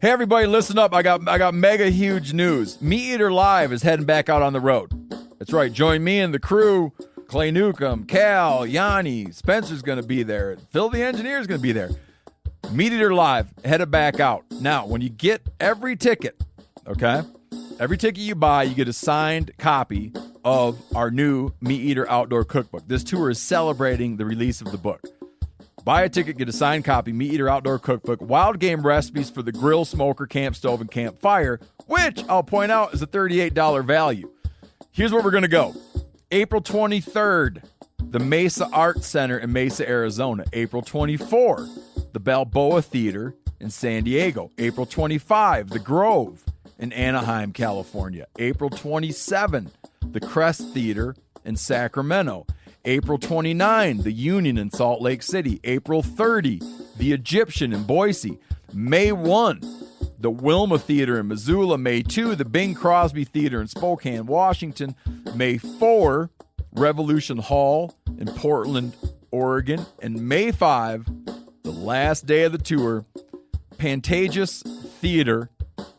Hey, everybody, listen up. I got mega huge news. Meat Eater Live is heading back out on the road. That's right. Join me and the crew. Clay Newcomb, Cal, Yanni, Spencer's going to be there. Phil the Engineer's going to be there. Meat Eater Live, headed back out. Now, when you get every ticket, okay, every ticket you buy, you get a signed copy of our new Meat Eater Outdoor Cookbook. This tour is celebrating the release of the book. Buy a ticket, get a signed copy, Meat Eater Outdoor Cookbook, wild game recipes for the grill, smoker, camp stove, and campfire, which I'll point out is a $38 value. Here's where we're going to go. April 23rd, the Mesa Art Center in Mesa, Arizona. April 24, the Balboa Theater in San Diego. April 25, the Grove in Anaheim, California. April 27, the Crest Theater in Sacramento. April 29, the Union in Salt Lake City. April 30, the Egyptian in Boise. May 1, the Wilma Theater in Missoula. May 2, the Bing Crosby Theater in Spokane, Washington. May 4, Revolution Hall in Portland, Oregon. And May 5, the last day of the tour, Pantages Theater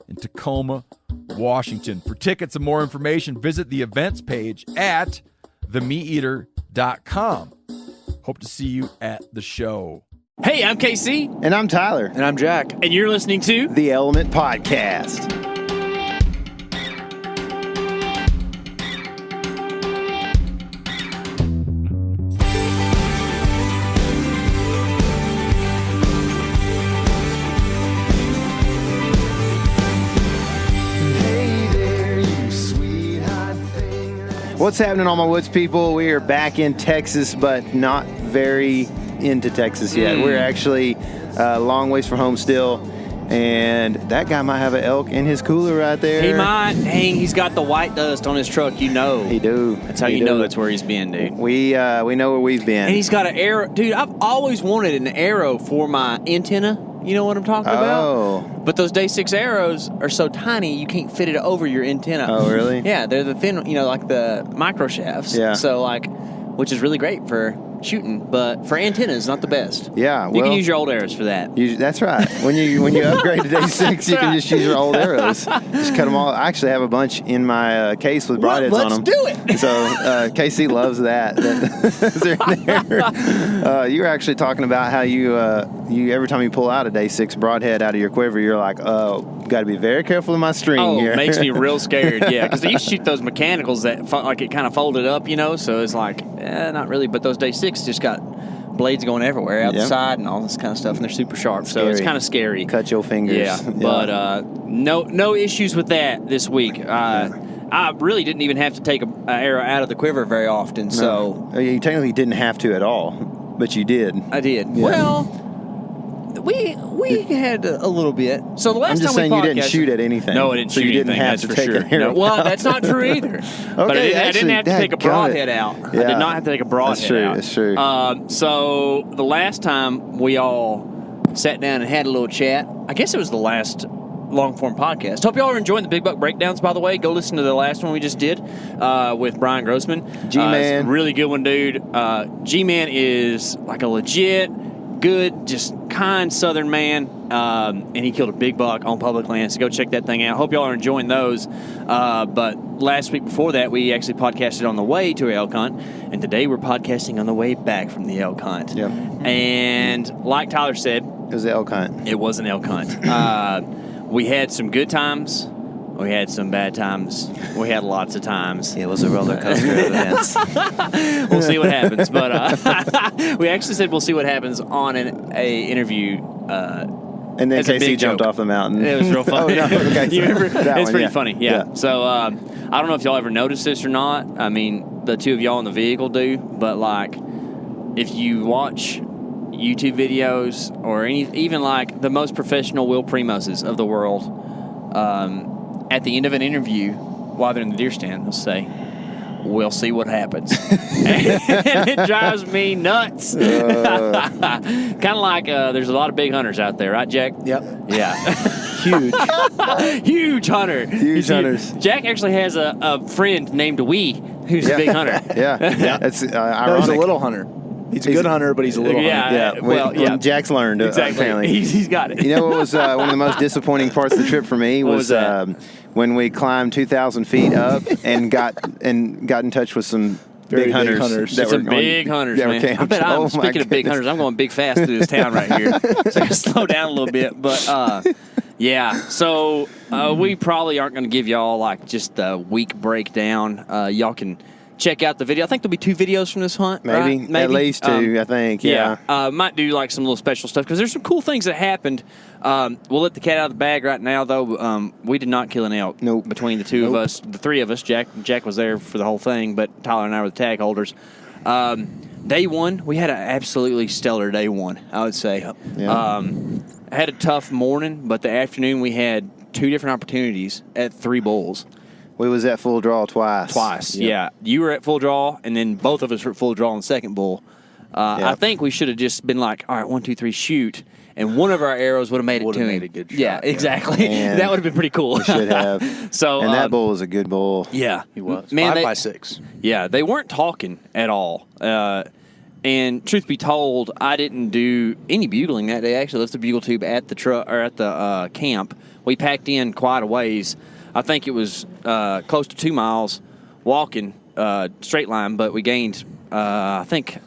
in Tacoma, Washington. For tickets and more information, visit the events page at themeateater.com. Hope to see you at the show. Hey, I'm K.C. And I'm Tyler. And I'm Jack. And you're listening to The Element Podcast. What's happening, all my woods people? We are back in Texas, but not very into Texas yet. We're actually a long ways from home still, and that guy might have an elk in his cooler right there. He might. Dang, he's got the white dust on his truck, you know. He do. That's how you know that's where he's been, dude. We know where we've been. And he's got an arrow. Dude, I've always wanted an arrow for my antenna. You know what I'm talking about? But those Day 6 arrows are so tiny, you can't fit it over your antenna. Oh, really? Yeah, they're the thin, like the micro shafts. Yeah. So, which is really great for shooting, but for antennas, not the best. Yeah, you can use your old arrows for that. That's right. When you upgrade to Day 6, you can just use your old arrows. Just cut them all. I actually have a bunch in my case with broadheads on them. Let's do it. So KC loves that. They're in there. You were actually talking about how you every time you pull out a Day 6 broadhead out of your quiver, you're like, oh, got to be very careful of my string here. Oh, it makes me real scared. Yeah, because I used to shoot those mechanicals that it kind of folded up, so it's like, not really. But those Day 6 just got blades going everywhere, out the side and all this kind of stuff, and they're super sharp. So it's kind of scary. Cut your fingers. Yeah, but no issues with that this week. I really didn't even have to take an arrow out of the quiver very often. So you technically didn't have to at all, but you did. I did. Yeah. Well, we had a little bit. So the last time we I'm just saying you didn't shoot at anything. No, I didn't shoot anything. That's for sure. No, well, that's not true either. But I didn't have to take a broadhead out. Yeah. I did not have to take a broadhead out. That's true. So the last time we all sat down and had a little chat, I guess it was the last long-form podcast. Hope y'all are enjoying the Big Buck Breakdowns, by the way. Go listen to the last one we just did with Brian Grossman. G-Man. Really good one, dude. G-Man is like a legit, good, just kind Southern man, and he killed a big buck on public land, so go check that thing out. Hope y'all are enjoying those. But last week before that, we actually podcasted on the way to elk hunt, and today we're podcasting on the way back from the elk hunt. Yep. And like Tyler said, it was the elk hunt. It was an elk hunt. We had some good times. We had some bad times. We had lots of times. It was a roller coaster of events. We'll see what happens. But we actually said we'll see what happens on an interview. And then KC jumped off the mountain. It was real funny. Oh, no. Okay, you remember? It's pretty funny. Yeah. Yeah. So I don't know if y'all ever noticed this or not. I mean, the two of y'all in the vehicle do. But if you watch YouTube videos or even the most professional Will Primoses of the world, at the end of an interview, while they're in the deer stand, they'll say, "We'll see what happens." And it drives me nuts. Kind of like there's a lot of big hunters out there, right, Jack? Yep. Yeah. Huge. Huge hunter. Huge hunters. Jack actually has a friend named Wee who's a big hunter. Yeah. That's ironic. No, he's a little hunter. He's a good hunter, but he's a little hunter. Well, Jack's learned exactly. apparently. He's got it. You know what was one of the most disappointing parts of the trip for me was when we climbed 2,000 feet up and got in touch with some big hunters. Some big hunters, man. Speaking of big hunters, I'm going big fast through this town right here. So I can slow down a little bit. But, yeah, so we probably aren't going to give y'all, like, just a week breakdown. Y'all can check out the video. I think there'll be 2 videos from this hunt, Maybe. right? At least 2, I think, yeah. Might do, like, some little special stuff because there's some cool things that happened. We'll let the cat out of the bag right now, though. We did not kill an elk between the 2 of us. The 3 of us. Jack was there for the whole thing, but Tyler and I were the tag holders. Day 1, we had an absolutely stellar day 1, I would say. Yeah. Had a tough morning, but the afternoon we had 2 different opportunities at 3 bulls. We was at full draw twice. Yeah. You were at full draw, and then both of us were at full draw on the second bull. I think we should have just been like, all right, 1, 2, 3, shoot. And one of our arrows would have made it to him. Made a good shot. Yeah, exactly. That would have been pretty cool. We should have. So, and that bull was a good bull. Yeah. He was. Man, 5 by 6. Yeah, they weren't talking at all. And truth be told, I didn't do any bugling that day. Actually, left the bugle tube at the truck or at the camp. We packed in quite a ways. I think it was close to 2 miles walking straight line, but we gained I think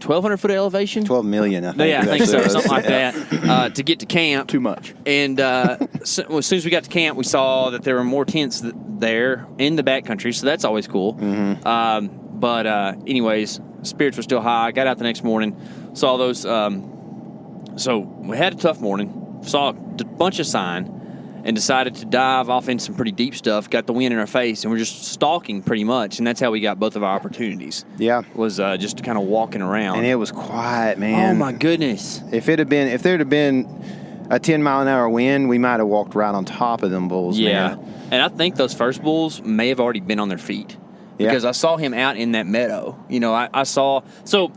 1,200 foot of elevation. 12 million, I think. Yeah, I think so, something like that, to get to camp. Too much. And so, as soon as we got to camp, we saw that there were more tents there in the backcountry, so that's always cool. Mm-hmm. But anyways, spirits were still high. I got out the next morning, saw those. So we had a tough morning, saw a bunch of sign, and decided to dive off into some pretty deep stuff. Got the wind in our face, and we're just stalking pretty much, and that's how we got both of our opportunities. Yeah, was just kind of walking around, and it was quiet, man. Oh my goodness! If there'd have been a 10-mile-an-hour wind, we might have walked right on top of them bulls. Yeah, man. And I think those first bulls may have already been on their feet because I saw him out in that meadow. You know, I saw so.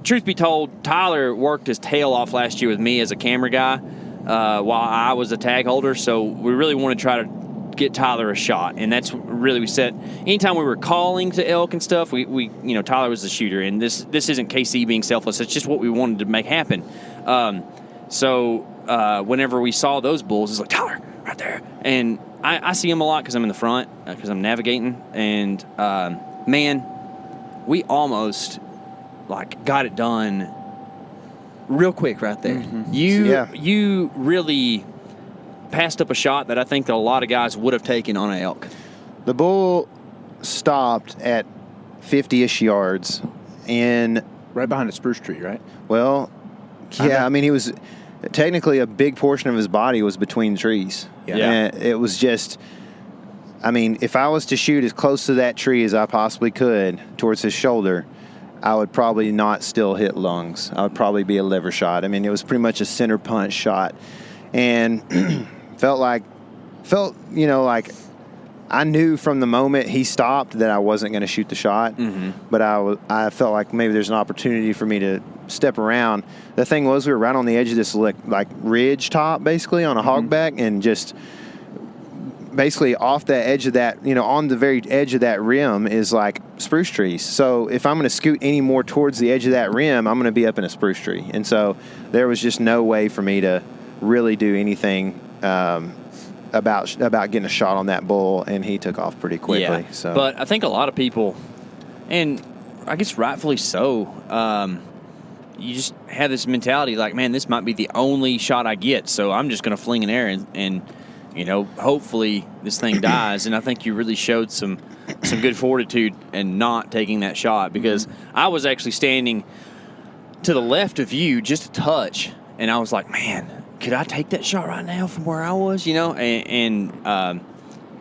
Truth be told, Tyler worked his tail off last year with me as a camera guy while I was a tag holder. So we really want to try to get Tyler a shot, and that's really we said. Anytime we were calling to elk and stuff, we Tyler was the shooter, and this isn't K.C. being selfless. It's just what we wanted to make happen. So whenever we saw those bulls, it's like Tyler right there, and I see him a lot because I'm in the front because I'm navigating, and man, we almost got it done real quick right there. Mm-hmm. You really passed up a shot that I think that a lot of guys would have taken on an elk. The bull stopped at 50-ish yards and right behind a spruce tree, right? Well, yeah, I mean, he was technically a big portion of his body was between trees. Yeah. And it was just, I mean, if I was to shoot as close to that tree as I possibly could towards his shoulder, I would probably not still hit lungs. I would probably be a liver shot. I mean, it was pretty much a center punch shot. And felt like I knew from the moment he stopped that I wasn't going to shoot the shot. Mm-hmm. But I felt like maybe there's an opportunity for me to step around. The thing was, we were right on the edge of this ridge top, basically, on a hogback, and just basically off the edge of that, on the very edge of that rim is spruce trees. So if I'm going to scoot any more towards the edge of that rim, I'm going to be up in a spruce tree. And so there was just no way for me to really do anything about getting a shot on that bull, and he took off pretty quickly. Yeah. So. But I think a lot of people, and I guess rightfully so, you just have this mentality man, this might be the only shot I get, so I'm just going to fling an arrow and hopefully this thing dies. And I think you really showed some good fortitude in not taking that shot, because I was actually standing to the left of you just a touch, and I was like, man, could I take that shot right now from where I was, And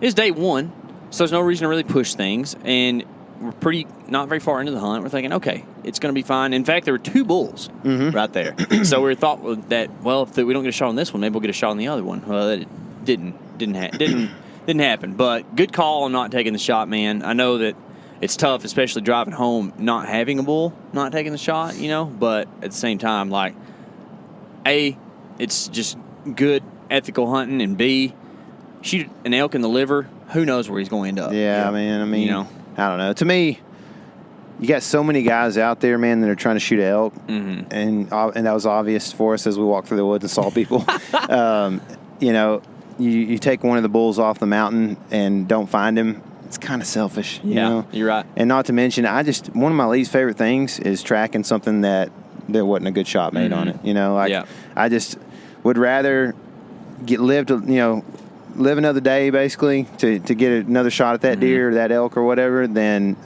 it's day 1, so there's no reason to really push things, and we're not very far into the hunt. We're thinking, okay, it's going to be fine. In fact, there were 2 bulls right there. So we thought that, if we don't get a shot on this one, maybe we'll get a shot on the other one. Well, that didn't happen. But good call on not taking the shot, man. I know that it's tough, especially driving home, not having a bull, not taking the shot, But at the same time, A, it's just good ethical hunting, and B, shoot an elk in the liver, who knows where he's going to end up. Yeah, man. I mean, I don't know. To me, you got so many guys out there, man, that are trying to shoot an elk, Mm-hmm. and that was obvious for us as we walked through the woods and saw people. You know, you take one of the bulls off the mountain and don't find him. It's kind of selfish. You know? You're right. And not to mention, one of my least favorite things is tracking something that there wasn't a good shot made on it. You know, like I just would rather live another day basically to get another shot at that deer or that elk or whatever than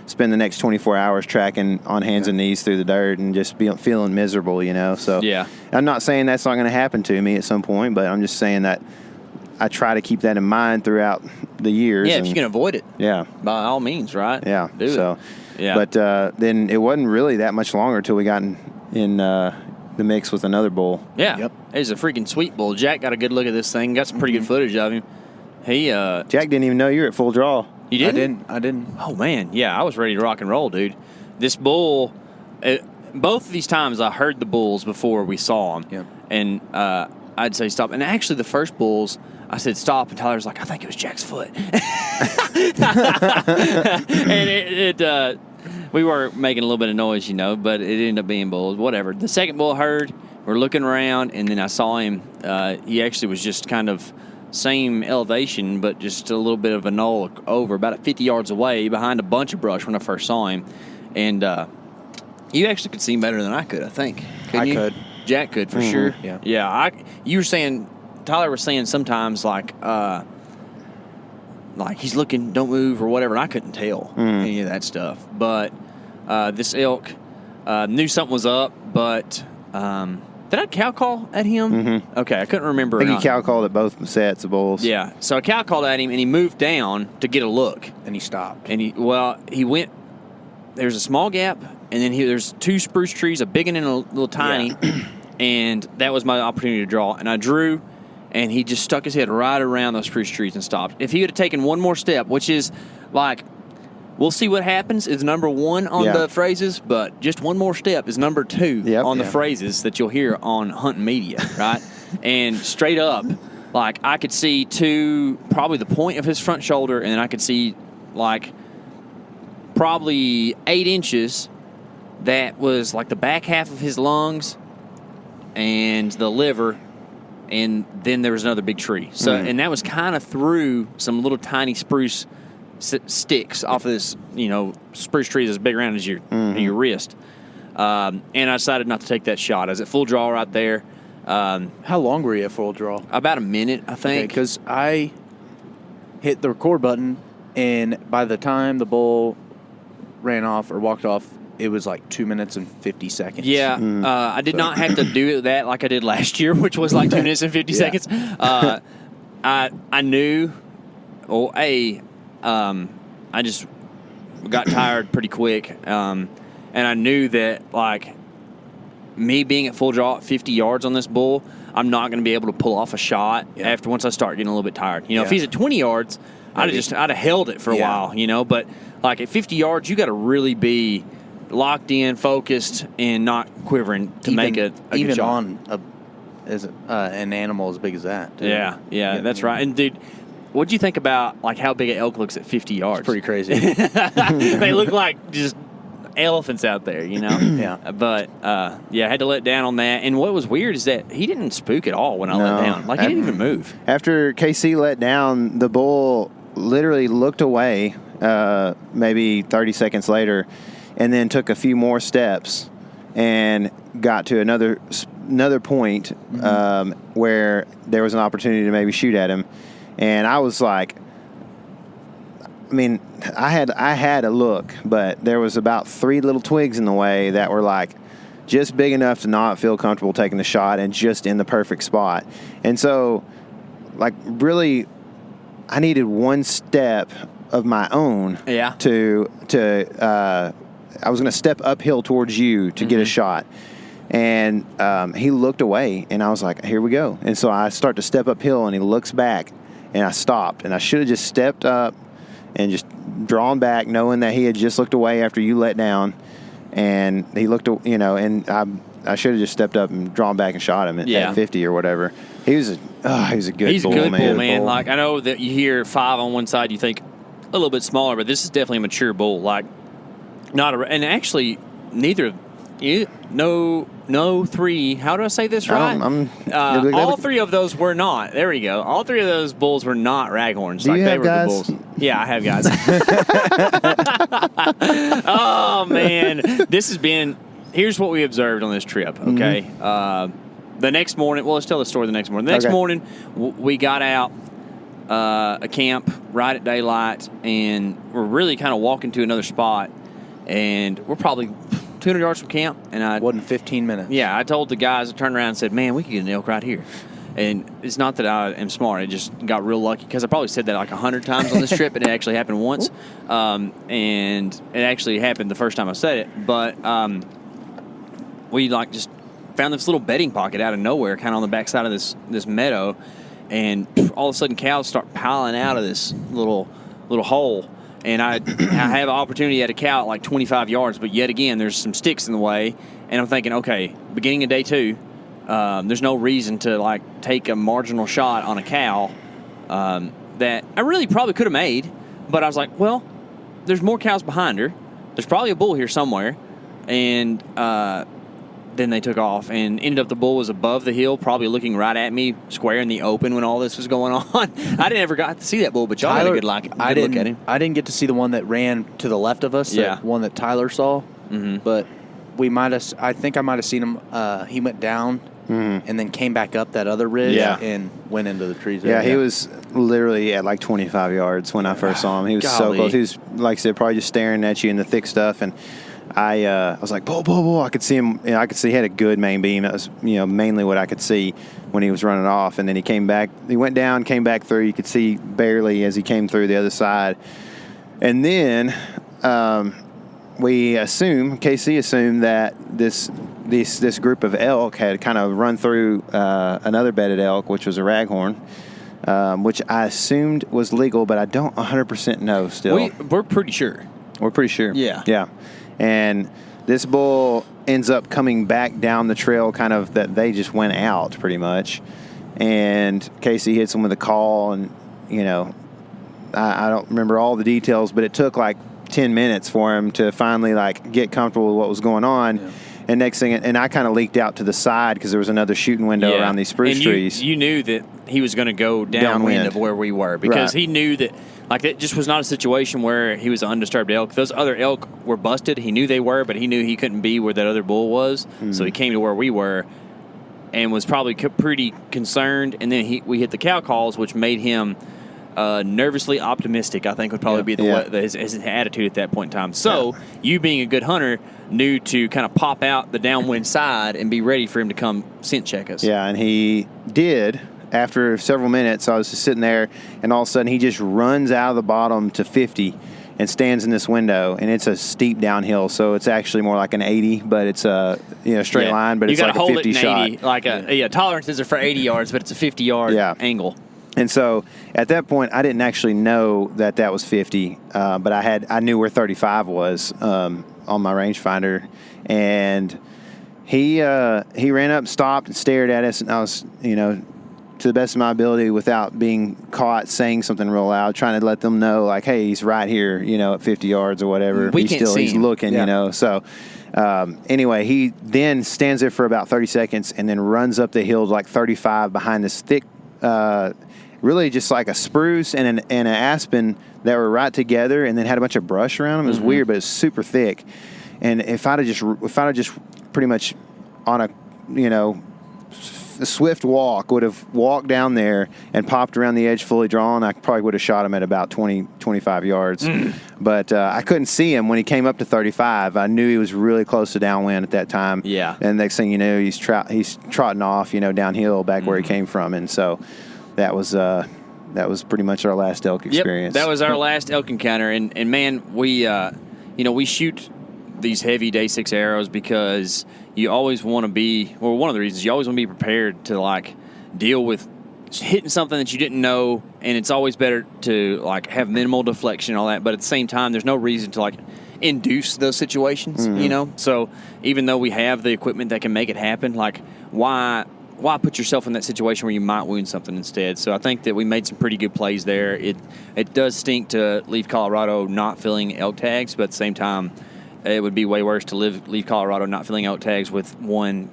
spend the next 24 hours tracking on hands and knees through the dirt and just feeling miserable, you know. So I'm not saying that's not going to happen to me at some point, but I'm just saying that I try to keep that in mind throughout the years. Yeah, if you can avoid it. Yeah. By all means, right? Yeah. Do it. Yeah. But then it wasn't really that much longer until we got in the mix with another bull. Yeah. Yep. It was a freaking sweet bull. Jack got a good look at this thing. Got some pretty good footage of him. Jack didn't even know you were at full draw. You didn't? I didn't. Oh, man. Yeah, I was ready to rock and roll, dude. This bull, both of these times I heard the bulls before we saw them. Yep. And I'd say stop. And actually the first bulls, I said stop, and Tyler's like, I think it was Jack's foot. And we were making a little bit of noise, you know, but it ended up being bulls. Whatever. The second bull I heard, we're looking around, and then I saw him. He actually was just kind of same elevation, but just a little bit of a knoll over, about 50 yards away behind a bunch of brush when I first saw him. And you actually could see him better than I could, I think. I could. Jack could, for sure. Yeah. Yeah. You were saying, Tyler was saying sometimes like he's looking, don't move or whatever, and I couldn't tell any of that stuff. But this elk knew something was up, but did I cow call at him? Mm-hmm. Okay, I couldn't remember. I think he cow called at both sets of bulls. Yeah, so I cow called at him, and he moved down to get a look. And he stopped. And he went, there's a small gap, and then there's two spruce trees, a big one and a little tiny, and that was my opportunity to draw. And I drew, and he just stuck his head right around those spruce trees and stopped. If he would have taken one more step, which is like, we'll see what happens, is number one on the phrases, but just one more step is number two on the phrases that you'll hear on hunting media, right? And straight up, like, I could see probably the point of his front shoulder, and then I could see, like, probably 8 inches that was, like, the back half of his lungs and the liver, and then there was another big tree. So, and that was kind of through some little tiny spruce sticks off of this, spruce tree that's big around as your wrist. And I decided not to take that shot. I was at full draw right there. How long were you at full draw? About a minute, I think. Because I hit the record button, and by the time the bull ran off or walked off, it was like 2 minutes and 50 seconds. Yeah, I did not have to do that like I did last year, which was like 2 minutes and 50 seconds. I knew, I just got tired pretty quick, and I knew that, like, me being at full draw at 50 yards on this bull, I'm not going to be able to pull off a shot after once I start getting a little bit tired. If he's at 20 yards, I'd have held it for a while, but like at 50 yards, you got to really be locked in, focused, and not quivering to make a good shot. On an animal as big as that. Too. Yeah, that's right. And dude, what'd you think about like how big an elk looks at 50 yards? It's pretty crazy. They look like just elephants out there, Yeah. But I had to let down on that. And what was weird is that he didn't spook at all when I let down. Like, he didn't even move. After K.C. let down, the bull literally looked away maybe 30 seconds later, and then took a few more steps and got to another point where there was an opportunity to maybe shoot at him. And I was like, I had a look, but there was about 3 little twigs in the way that were like just big enough to not feel comfortable taking the shot and just in the perfect spot. And so, like, really, I needed one step of my own to I was going to step uphill towards you to get a shot. And he looked away, and I was like, here we go. And so I start to step uphill, and he looks back, and I stopped. And I should have just stepped up and just drawn back, knowing that he had just looked away after you let down. And he looked, and I should have just stepped up and drawn back and shot him at 50 or whatever. He was a good bull, man. He's a good bull, man. Like, I know that you hear 5 on one side, you think a little bit smaller, but this is definitely a mature bull. Like, And actually, neither. No three. How do I say this right? All three of those were not. There we go. All three of those bulls were not raghorns. Do you have they were guys? the bulls. Yeah, I have guys. Oh man, this has been. Here's what we observed on this trip. Okay, the next morning. Well, let's tell the story. The next morning. The next morning, we got out a camp right at daylight, and we're really kind of walking to another spot, and we're probably 200 yards from camp, and I wasn't 15 minutes. Yeah, I told the guys, I turned around and said, "Man, we could get an elk right here." And it's not that I am smart; it just got real lucky because I probably said that like 100 times on this trip, and it actually happened once. And it actually happened the first time I said it. But we like just found this little bedding pocket out of nowhere, kind of on the backside of this meadow, and all of a sudden cows start piling out of this little hole. And I have an opportunity at a cow at like 25 yards, but yet again, there's some sticks in the way. And I'm thinking, okay, beginning of day 2, there's no reason to like take a marginal shot on a cow that I really probably could have made. But I was like, well, there's more cows behind her. There's probably a bull here somewhere. And then they took off and ended up the bull was above the hill, probably looking right at me, square in the open when all this was going on. I didn't ever got to see that bull, but y'all had a good look at him. I didn't get to see the one that ran to the left of us, the one that Tyler saw. But I think I might have seen him. He went down and then came back up that other ridge and went into the trees. Yeah, he was literally at like 25 yards when I first saw him. He was so close. He was, like I said, probably just staring at you in the thick stuff. And I was like, bull. I could see him. I could see he had a good main beam. That was, mainly what I could see when he was running off. And then he came back. He went down, came back through. You could see barely as he came through the other side. And then K.C. assumed that this group of elk had kind of run through another bedded elk, which was a raghorn, which I assumed was legal, but I don't 100% know still. We're pretty sure. We're pretty sure. Yeah. Yeah. And this bull ends up coming back down the trail kind of that they just went out pretty much. And K.C. hits him with a call, and, I don't remember all the details, but it took like 10 minutes for him to finally like get comfortable with what was going on. Yeah. And next thing, and I kind of leaked out to the side because there was another shooting window around these spruce trees. You knew that he was going to go downwind of where we were because he knew that, like, it just was not a situation where he was an undisturbed elk. Those other elk were busted. He knew they were, but he knew he couldn't be where that other bull was. So he came to where we were and was probably pretty concerned. And then we hit the cow calls, which made him nervously optimistic, I think would probably be his attitude at that point in time. So you being a good hunter knew to kind of pop out the downwind side and be ready for him to come scent check us. Yeah, and he did. After several minutes, I was just sitting there, and all of a sudden he just runs out of the bottom to 50 and stands in this window, and it's a steep downhill, so it's actually more like an 80, but it's a straight line, but it's like a 50 shot. 80, like tolerances are for 80 yards, but it's a 50-yard angle. And so at that point, I didn't actually know that was 50, but I knew where 35 was on my rangefinder, and he ran up, stopped, and stared at us, and I was to the best of my ability, without being caught saying something real loud, trying to let them know, like, hey, he's right here, at 50 yards or whatever. He's looking, So anyway, he then stands there for about 30 seconds and then runs up the hill to like 35 behind this thick, really just like a spruce and an aspen that were right together, and then had a bunch of brush around them. It was weird, but it's super thick. And if I'd have just pretty much on a swift walk, would have walked down there and popped around the edge fully drawn, I probably would have shot him at about 20, 25 yards. But I couldn't see him when he came up to 35. I knew he was really close to downwind at that time. Yeah. And next thing you know, he's trotting off, downhill back where he came from. And so that was pretty much our last elk experience. Yep, that was our last elk encounter. And man, we shoot these heavy day 6 arrows because you always want to be, or one of the reasons you always want to be prepared to like deal with hitting something that you didn't know, and it's always better to like have minimal deflection and all that, but at the same time there's no reason to like induce those situations, So even though we have the equipment that can make it happen, like why put yourself in that situation where you might wound something instead? So I think that we made some pretty good plays there. It does stink to leave Colorado not filling elk tags, but at the same time, it would be way worse to leave Colorado not filling out tags with one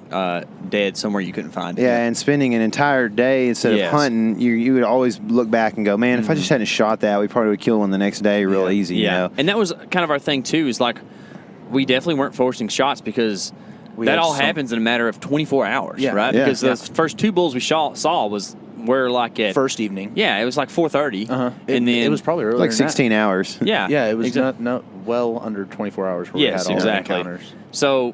dead somewhere you couldn't find. Yeah, and spending an entire day instead of hunting, you would always look back and go, man, if I just hadn't shot that, we probably would kill one the next day real easy. Yeah, you know? And that was kind of our thing too. Is like we definitely weren't forcing shots because that all happens in a matter of 24 hours, right? Yeah. Because the first 2 bulls we saw was. We're like at first evening. Yeah, it was like 4:30, and then it was probably earlier like 16 hours. Yeah, yeah, it was not well under 24 hours. Where we had all exactly. the encounters. So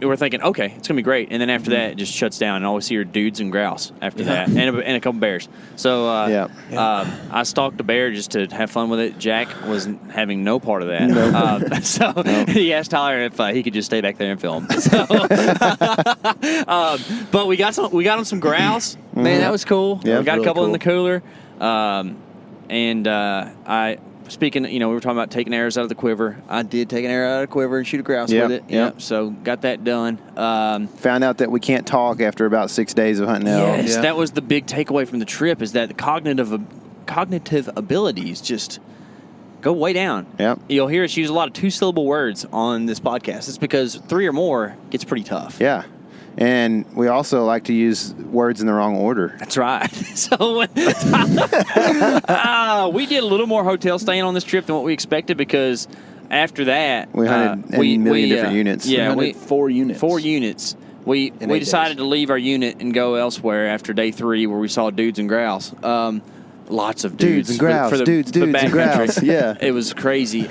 we're thinking, okay, it's gonna be great, and then after that, it just shuts down, and all we see are dudes and grouse after that, and a couple bears. So I stalked a bear just to have fun with it. Jack was having no part of that. So he asked Tyler if he could just stay back there and film. So, but we got him some grouse. Man, that was cool. Yeah, we got really a couple cool. in the cooler, and I. Speaking, we were talking about taking arrows out of the quiver. I did take an arrow out of the quiver and shoot a grouse with it. Yep. So got that done. Found out that we can't talk after about 6 days of hunting elk. Yes, that was the big takeaway from the trip is that the cognitive abilities just go way down. Yep. You'll hear us use a lot of 2-syllable words on this podcast. It's because 3 or more gets pretty tough. Yeah. And we also like to use words in the wrong order. That's right. So we did a little more hotel staying on this trip than what we expected because after that we hunted a million different units. Yeah, we 4 units. 4 units. We decided to leave our unit and go elsewhere after day 3 where we saw dudes and grouse. Lots of dudes and grouse. for the dudes and grouse. Yeah. It was crazy.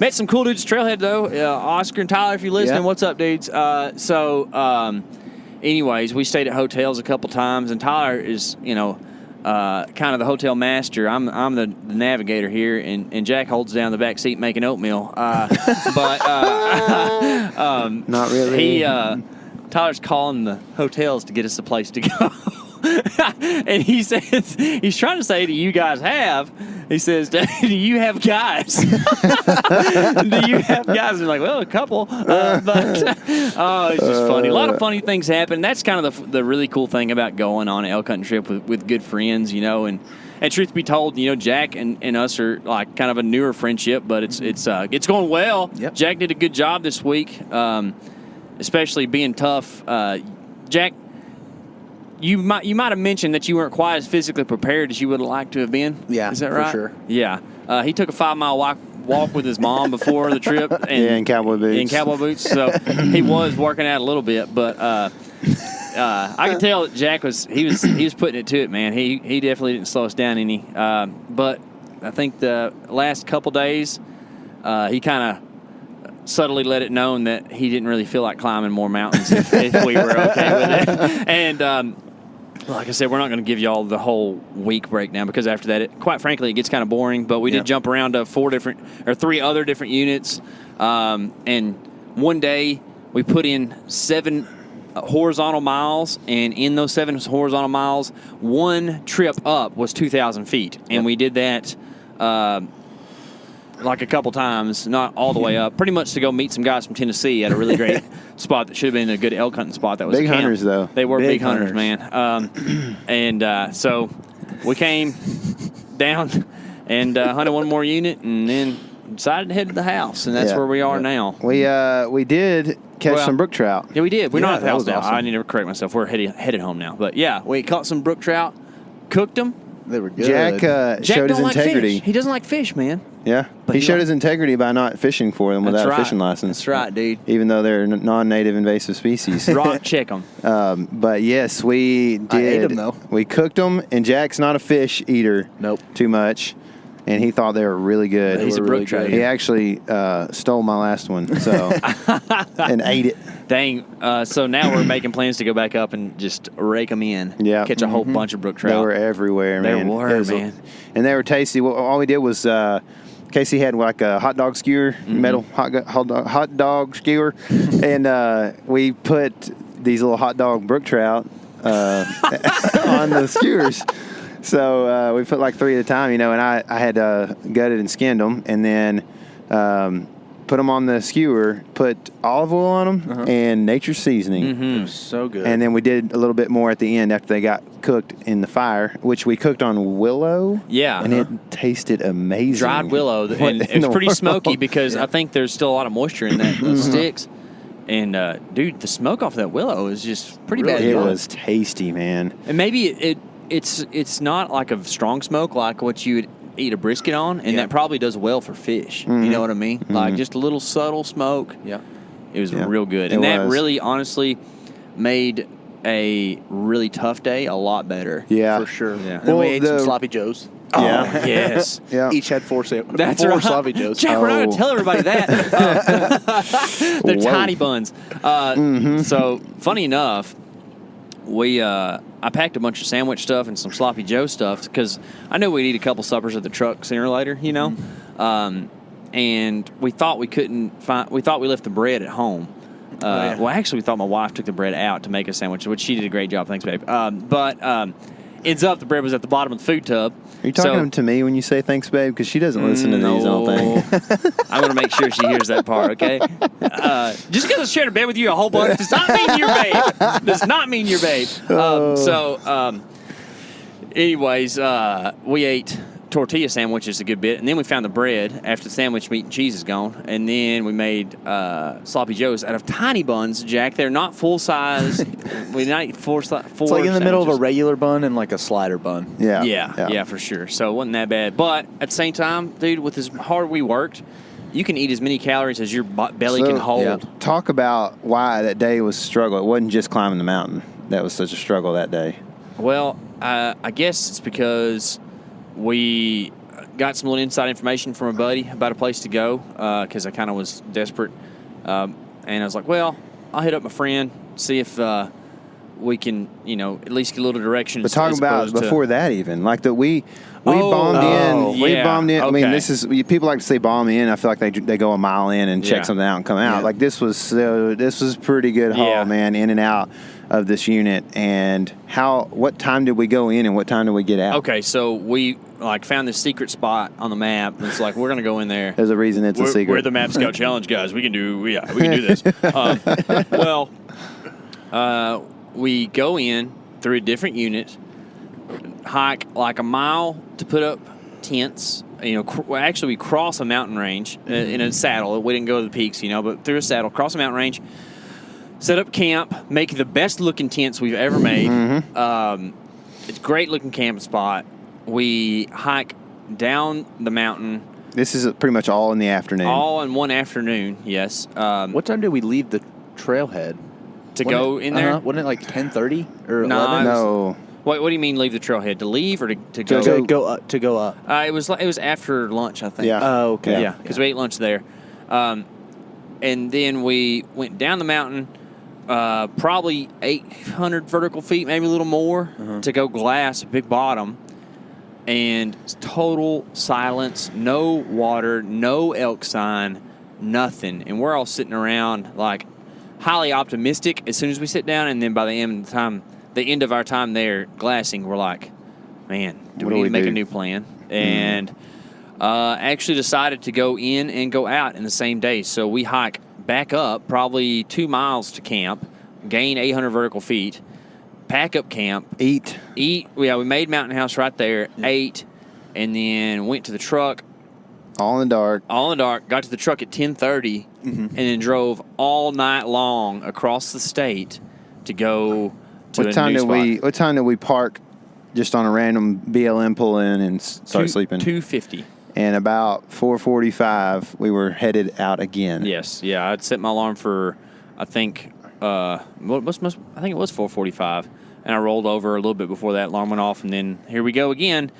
Met some cool dudes at Trailhead, though. Oscar and Tyler, if you're listening, what's up, dudes? Anyways, we stayed at hotels a couple times, and Tyler is, kind of the hotel master. I'm the navigator here, and Jack holds down the back seat making oatmeal. Not really. Tyler's calling the hotels to get us a place to go. And he says, he's trying to say, do you guys have? He says, do you have guys? Do you have guys? They're like, well, a couple. It's just funny. A lot of funny things happen. That's kind of the really cool thing about going on an elk hunting trip with good friends, and truth be told, Jack and us are like kind of a newer friendship, but it's going well. Yep. Jack did a good job this week, especially being tough. Jack, you might have mentioned that you weren't quite as physically prepared as you would have liked to have been. Yeah, is that right? For sure. Yeah, he took a 5-mile walk with his mom before the trip. In cowboy boots. So he was working out a little bit, but I could tell that Jack was putting it to it, man. He definitely didn't slow us down any. But I think the last couple days, he kind of subtly let it known that he didn't really feel like climbing more mountains if we were okay with it. And like I said, we're not going to give you all the whole week breakdown because after that, quite frankly, it gets kind of boring. But we did jump around to 3 other different units. And one day we put in 7 horizontal miles, and in those 7 horizontal miles, one trip up was 2,000 feet. And we did that like a couple times, not all the way up, pretty much to go meet some guys from Tennessee at a really great spot that should have been a good elk hunting spot. That was big hunters, though. They were big hunters, man. So we came down and hunted one more unit, and then decided to head to the house, and that's where we are now. We did catch some brook trout. Yeah, we did. We're not at the that house was now. awesome. I need to correct myself. We're headed home now. But yeah, we caught some brook trout, cooked them. They were good. Jack showed his don't like integrity. fish. He doesn't like fish, man. Yeah, But he he showed liked- his integrity by not fishing for them without a fishing license. That's right, dude. Even though they're non-native invasive species. Rock check them. But yes, we did. I ate 'em, though. We cooked them, and Jack's not a fish eater. Nope. Too much, and he thought they were really good. He's a brook trout. He actually stole my last one, so and ate it. Dang. So now we're making plans to go back up and just rake them in. Yeah. Catch a whole bunch of brook trout. They were everywhere, man. They were, It was man. And they were tasty. Well, all we did was K.C. had like a hot dog skewer, metal hot dog skewer, and we put these little hot dog brook trout on the skewers. So we put like 3 at a time, and I had gutted and skinned them, and then put them on the skewer, put olive oil on them, and nature's seasoning. It was so good. And then we did a little bit more at the end after they got cooked in the fire, which we cooked on willow. Yeah. And it tasted amazing. Dried willow. And it was pretty smoky because I think there's still a lot of moisture in that those sticks. And, dude, the smoke off that willow is just pretty bad. It was tasty, man. And maybe it's not like a strong smoke like what you would eat a brisket on, and that probably does well for fish. You know what I mean? Like just a little subtle smoke. Yeah. It was real good. And that really, honestly, made a really tough day a lot better. Yeah. For sure. Yeah. And then we ate some sloppy joes. Oh, Yeah. yes. Yeah. Each had four That's four right. sloppy joes. Jack, we're not going to tell everybody that. They're tiny buns. So, funny enough, I packed a bunch of sandwich stuff and some sloppy Joe stuff because I knew we'd eat a couple suppers at the truck sooner or later, you know. And we thought we left the bread at home. Well, actually, we thought my wife took the bread out to make a sandwich, which she did a great job. Thanks, babe. But ends up the bread was at the bottom of the food tub. Are you talking to me when you say thanks, babe? Because she doesn't listen to these, I don't think. I'm going to make sure she hears that part, okay? Just because I shared a bed with you a whole bunch does not mean you're babe. Does not mean you're babe. Anyways, we ate tortilla sandwiches a good bit, and then we found the bread after the sandwich meat and cheese is gone, and then we made sloppy joes out of tiny buns, Jack. They're not full size. We did not eat four It's like in the middle of a sandwiches. regular bun and like a slider bun. Yeah, for sure. So it wasn't that bad. But at the same time, dude, with as hard we worked, you can eat as many calories as your belly can hold. Talk about why that day was a struggle. It wasn't just climbing the mountain. That was such a struggle that day. Well, I guess it's because we got some little inside information from a buddy about a place to go because I kind of was desperate. And I was like, well, I'll hit up my friend, see if we can, at least get a little direction. But talking about before that even, like that we bombed in. We bombed in. Okay. I mean, this is, people like to say bomb in. I feel like they go a mile in and check something out and come out. Yeah. Like this was pretty good haul, man, in and out of this unit. And what time did we go in and what time did we get out? Okay, so we found this secret spot on the map. And it's like, we're going to go in there. There's a reason it's a secret. We're the Map Scout Challenge guys. We can do this. We go in through a different unit, hike like a mile to put up tents. Actually, we cross a mountain range in a saddle. We didn't go to the peaks, but through a saddle, cross a mountain range, set up camp, make the best looking tents we've ever made. It's a great looking camp spot. We hike down the mountain. This is pretty much all in the afternoon. All in one afternoon, yes. What time did we leave the trailhead? Go in there? Wasn't it like 10:30 or 11? No. What do you mean leave the trailhead? To leave or to go? To go up. It was after lunch, I think. Yeah. Oh, okay. Yeah, because we ate lunch there. And then we went down the mountain, probably 800 vertical feet, maybe a little more, to go glass, big bottom. And total silence, no water, no elk sign, nothing. And we're all sitting around highly optimistic as soon as we sit down, and then by the end of our time there glassing, we're like, man, do we need to make a new plan? And actually decided to go in and go out in the same day. So we hike back up probably 2 miles to camp, gain 800 vertical feet, pack up camp, Eat. Yeah, we made Mountain House right there, ate, and then went to the truck. All in the dark. Got to the truck at 10:30, and then drove all night long across the state to go to What time did we park just on a random BLM pull in and start sleeping? 2:50. And about 4:45, we were headed out again. Yes, yeah. I'd set my alarm for, I think it was 4:45, and I rolled over a little bit before that alarm went off, and then here we go again.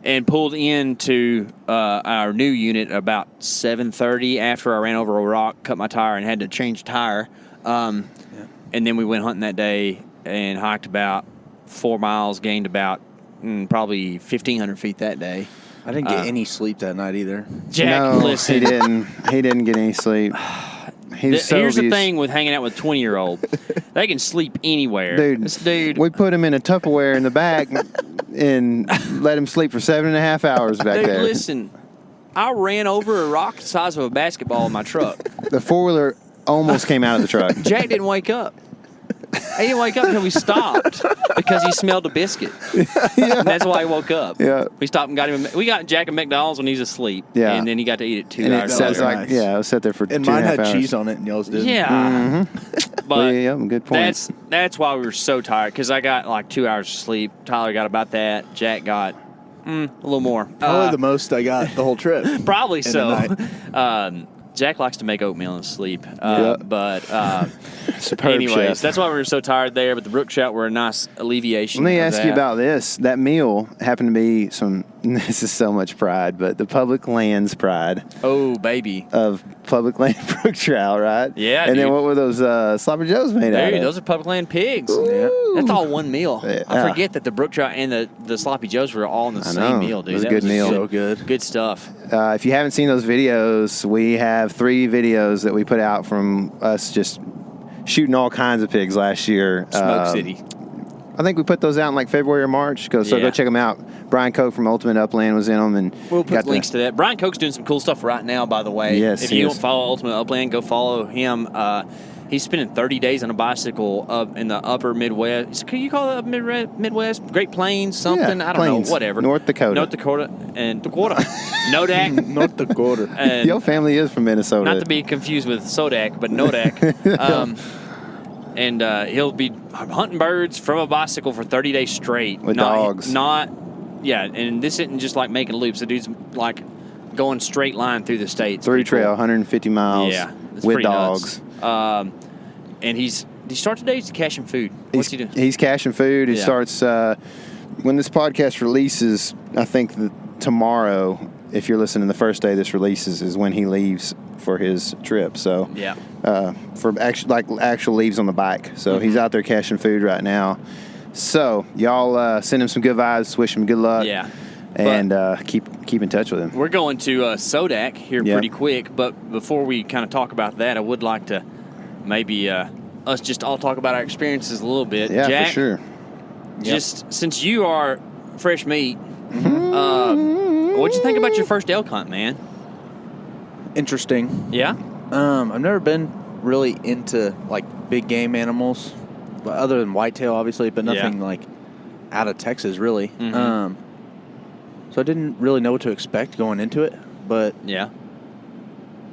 And pulled into our new unit about 7:30 after I ran over a rock, cut my tire, and had to change tire. And then we went hunting that day and hiked about 4 miles, gained about probably 1,500 feet that day. I didn't get any sleep that night either. Jack, listen. He didn't get any sleep. Here's the thing with hanging out with 20-year-old. They can sleep anywhere. Dude, we put him in a Tupperware in the back and let him sleep for 7.5 hours back there. Listen, I ran over a rock the size of a basketball in my truck. The 4-wheeler almost came out of the truck. Jack didn't wake up. He didn't wake up until we stopped because he smelled a biscuit. Yeah. And that's why he woke up. Yeah. We stopped and got him. We got Jack a McDonald's when he's asleep. Yeah. And then he got to eat it 2 And hours it sat later. like, yeah, I was sat there for And 2.5 mine had hours. cheese on it, and y'all's didn't. Yeah. But yeah, good point. that's why we were so tired, because I got like 2 hours of sleep. Tyler got about that. Jack got a little more. Probably the most I got the whole trip. Probably in so. a night. Jack likes to make oatmeal and sleep. Yeah. But Superb anyways, chef. that's why we were so tired there. But the brook trout were a nice alleviation. Let me of ask you that. about this. That meal happened to be this is so much pride, but the public lands pride Oh, baby. of public land brook trout, right? Yeah, And then dude. what were those sloppy joes made out Dude, of? those are public land pigs. Ooh. That's all one meal. Yeah. I forget that the brook trout and the sloppy joes were all in the I same know. meal, dude. It was a That good meal. So good. Good stuff. If you haven't seen those videos, we have 3 videos that we put out from us just shooting all kinds of pigs last year. Smoke City. I think we put those out in like February or March. Go Yeah. check them out. Brian Koch from Ultimate Upland was in them, and We'll put got links to that. Brian Koch's doing some cool stuff right now, by the way. Yes, if he you is. don't follow Ultimate Upland, go follow him. He's spending 30 days on a bicycle up in the upper Midwest. Can you call it Midwest? Great Plains, something? Yeah, I don't Plains. know. Whatever. North Dakota. North Dakota and Dakota. NoDak. North Dakota. And Your family is from Minnesota. not to be confused with SoDak, but NoDak. And he'll be hunting birds from a bicycle for 30 days straight. With dogs. And this isn't just like making loops. The dude's like going straight line through the states. Through Pretty cool. trail, 150 miles. Yeah, it's with pretty dogs. nuts. And did he start today? He's caching food. What's he doing? He's caching food. He Yeah. starts when this podcast releases. I think tomorrow, if you're listening, the first day this releases is when he leaves for his trip. So Yeah. for actual leaves on the bike. So he's out there caching food right now. So y'all send him some good vibes. Wish him good luck. Yeah. And keep in touch with him. We're going to SoDak here Yeah. pretty quick, but before we kind of talk about that, I would like to maybe us just all talk about our experiences a little bit. Yeah, Jack, for sure. just since you are fresh meat, what'd you think about your first elk hunt, man? Interesting. Yeah? I've never been really into like big game animals, but other than whitetail, obviously, but nothing like out of Texas, really. Mhm. So I didn't really know what to expect going into it, but Yeah.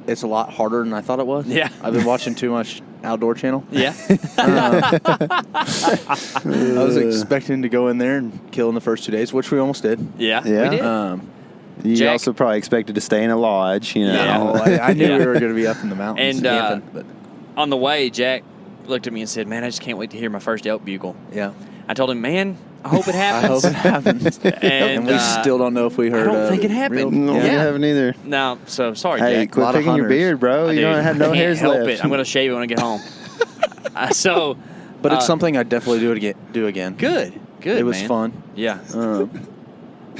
it's a lot harder than I thought it was. Yeah. I've been watching too much Outdoor Channel. Yeah. I was expecting to go in there and kill in the first 2 days, which we almost did. Yeah. Yeah. We did. You Jack- also probably expected to stay in a lodge. You know. Yeah, I knew Yeah. we were going to be up in the mountains And, camping, but On the way, Jack looked at me and said, "Man, I just can't wait to hear my first elk bugle." yeah. I told him, "Man, I hope it I happens." hope it happens. And, we still don't know if we heard. I don't think it happened. No, Yeah. you haven't either. No, so sorry, Hey, Jack. quit lot of picking your hunters. beard, bro. You Dude, don't have no I can't hairs help left. it. I'm going to shave it when I get home. But it's something I'd definitely do again. Good. It was man. fun. Yeah.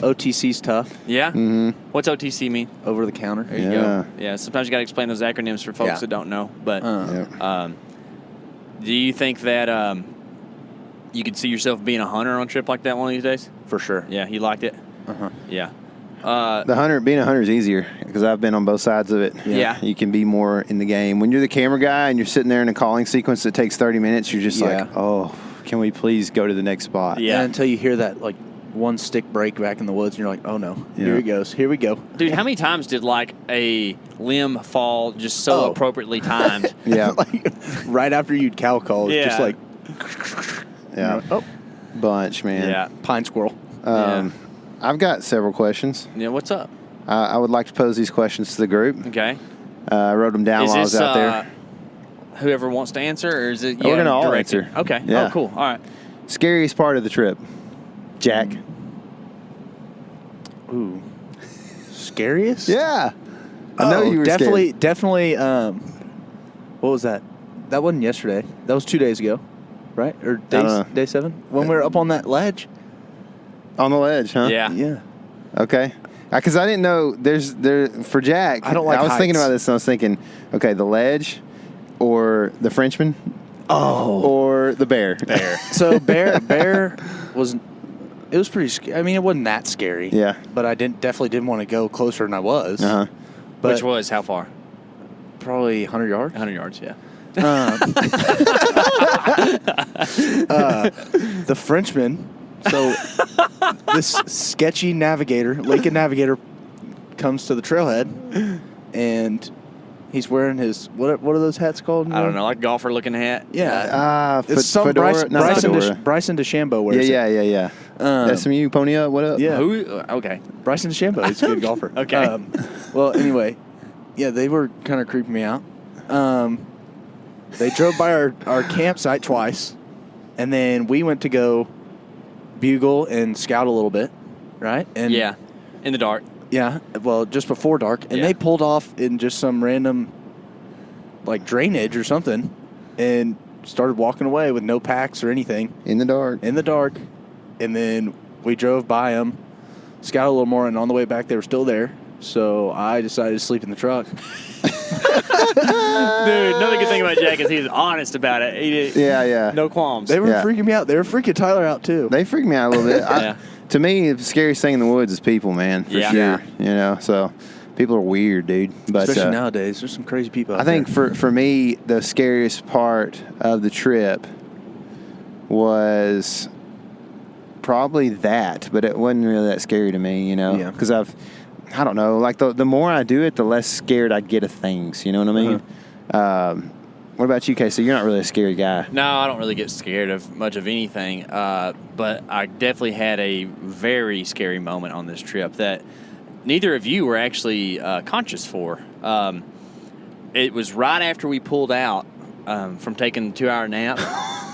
OTC's tough. Yeah? Mm-hmm. What's OTC mean? Over the counter. There you Yeah. go. Yeah, sometimes you got to explain those acronyms for folks Yeah. that don't know. But Yeah. do you think that you could see yourself being a hunter on a trip like that one of these days? For sure. Yeah, you liked it? Uh-huh. Yeah. Being a hunter is easier because I've been on both sides of it. Yeah. You can be more in the game. When you're the camera guy and you're sitting there in a calling sequence that takes 30 minutes, you're just Yeah. like, oh, can we please go to the next spot? Yeah. And until you hear that like one stick break back in the woods, and you're like, oh no, Yeah. here it goes. Here we go. Dude, how many times did like a limb fall just so Oh. appropriately timed? Yeah. Like right after you'd cow call, it's just Yeah. like Yeah. oh, Bunch, man. Yeah. pine squirrel. I've got several questions. Yeah, what's up? I would like to pose these questions to the group. Okay. I wrote them down Is while I was this out there. whoever wants to answer, or is it We're gonna all directed? answer. Okay. Yeah. Oh, cool. All right. Scariest part of the trip, Jack. Ooh, scariest? Yeah. I know you were definitely, scared. definitely. What was that? That wasn't yesterday. That was 2 days ago, right? Or don't know. day 7 when we were up on that ledge. On the ledge, huh? Yeah. Yeah. Okay. Because I didn't know for Jack. I don't like I was thinking heights. about this and I was thinking, okay, the ledge or the Frenchman Oh. or the bear. So bear was It was pretty scary. I mean, it wasn't that scary. Yeah. But I definitely didn't want to go closer than I was. Uh-huh. But Which was how far? Probably 100 yards. 100 yards, yeah. The Frenchman, so this sketchy Lincoln Navigator, comes to the trailhead, and he's wearing his, what are those hats called? I don't know, like golfer-looking hat. Yeah. It's some fedora? Bryson Fedora. DeChambeau wears it. Yeah. SMU, pony up, what up? Yeah. Who? Okay. Bryson DeChambeau, he's a good golfer. Okay. Well, anyway, yeah, they were kind of creeping me out. They drove by our campsite twice, and then we went to go bugle and scout a little bit, right? And Yeah, in the dark. Yeah, well, just before dark. And they pulled off in just some random, like, drainage or something and started walking away with no packs or anything. In the dark. And then we drove by them, scouted a little more, and on the way back, they were still there. So I decided to sleep in the truck. Dude, another good thing about Jack is he was honest about it. He did, Yeah. no qualms. They were freaking me out. They were freaking Tyler out, too. They freak me out a little bit. To me, the scariest thing in the woods is people, man, for sure. Yeah. You know, so people are weird, dude. But especially nowadays, there's some crazy people out I think there. for me, the scariest part of the trip was probably that, but it wasn't really that scary to me, you know, because I don't know, like the more I do it, the less scared I get of things, you know what I mean? What about you, K.C.? You're not really a scary guy. No, I don't really get scared of much of anything, but I definitely had a very scary moment on this trip that neither of you were actually conscious for. It was right after we pulled out from taking a 2-hour nap.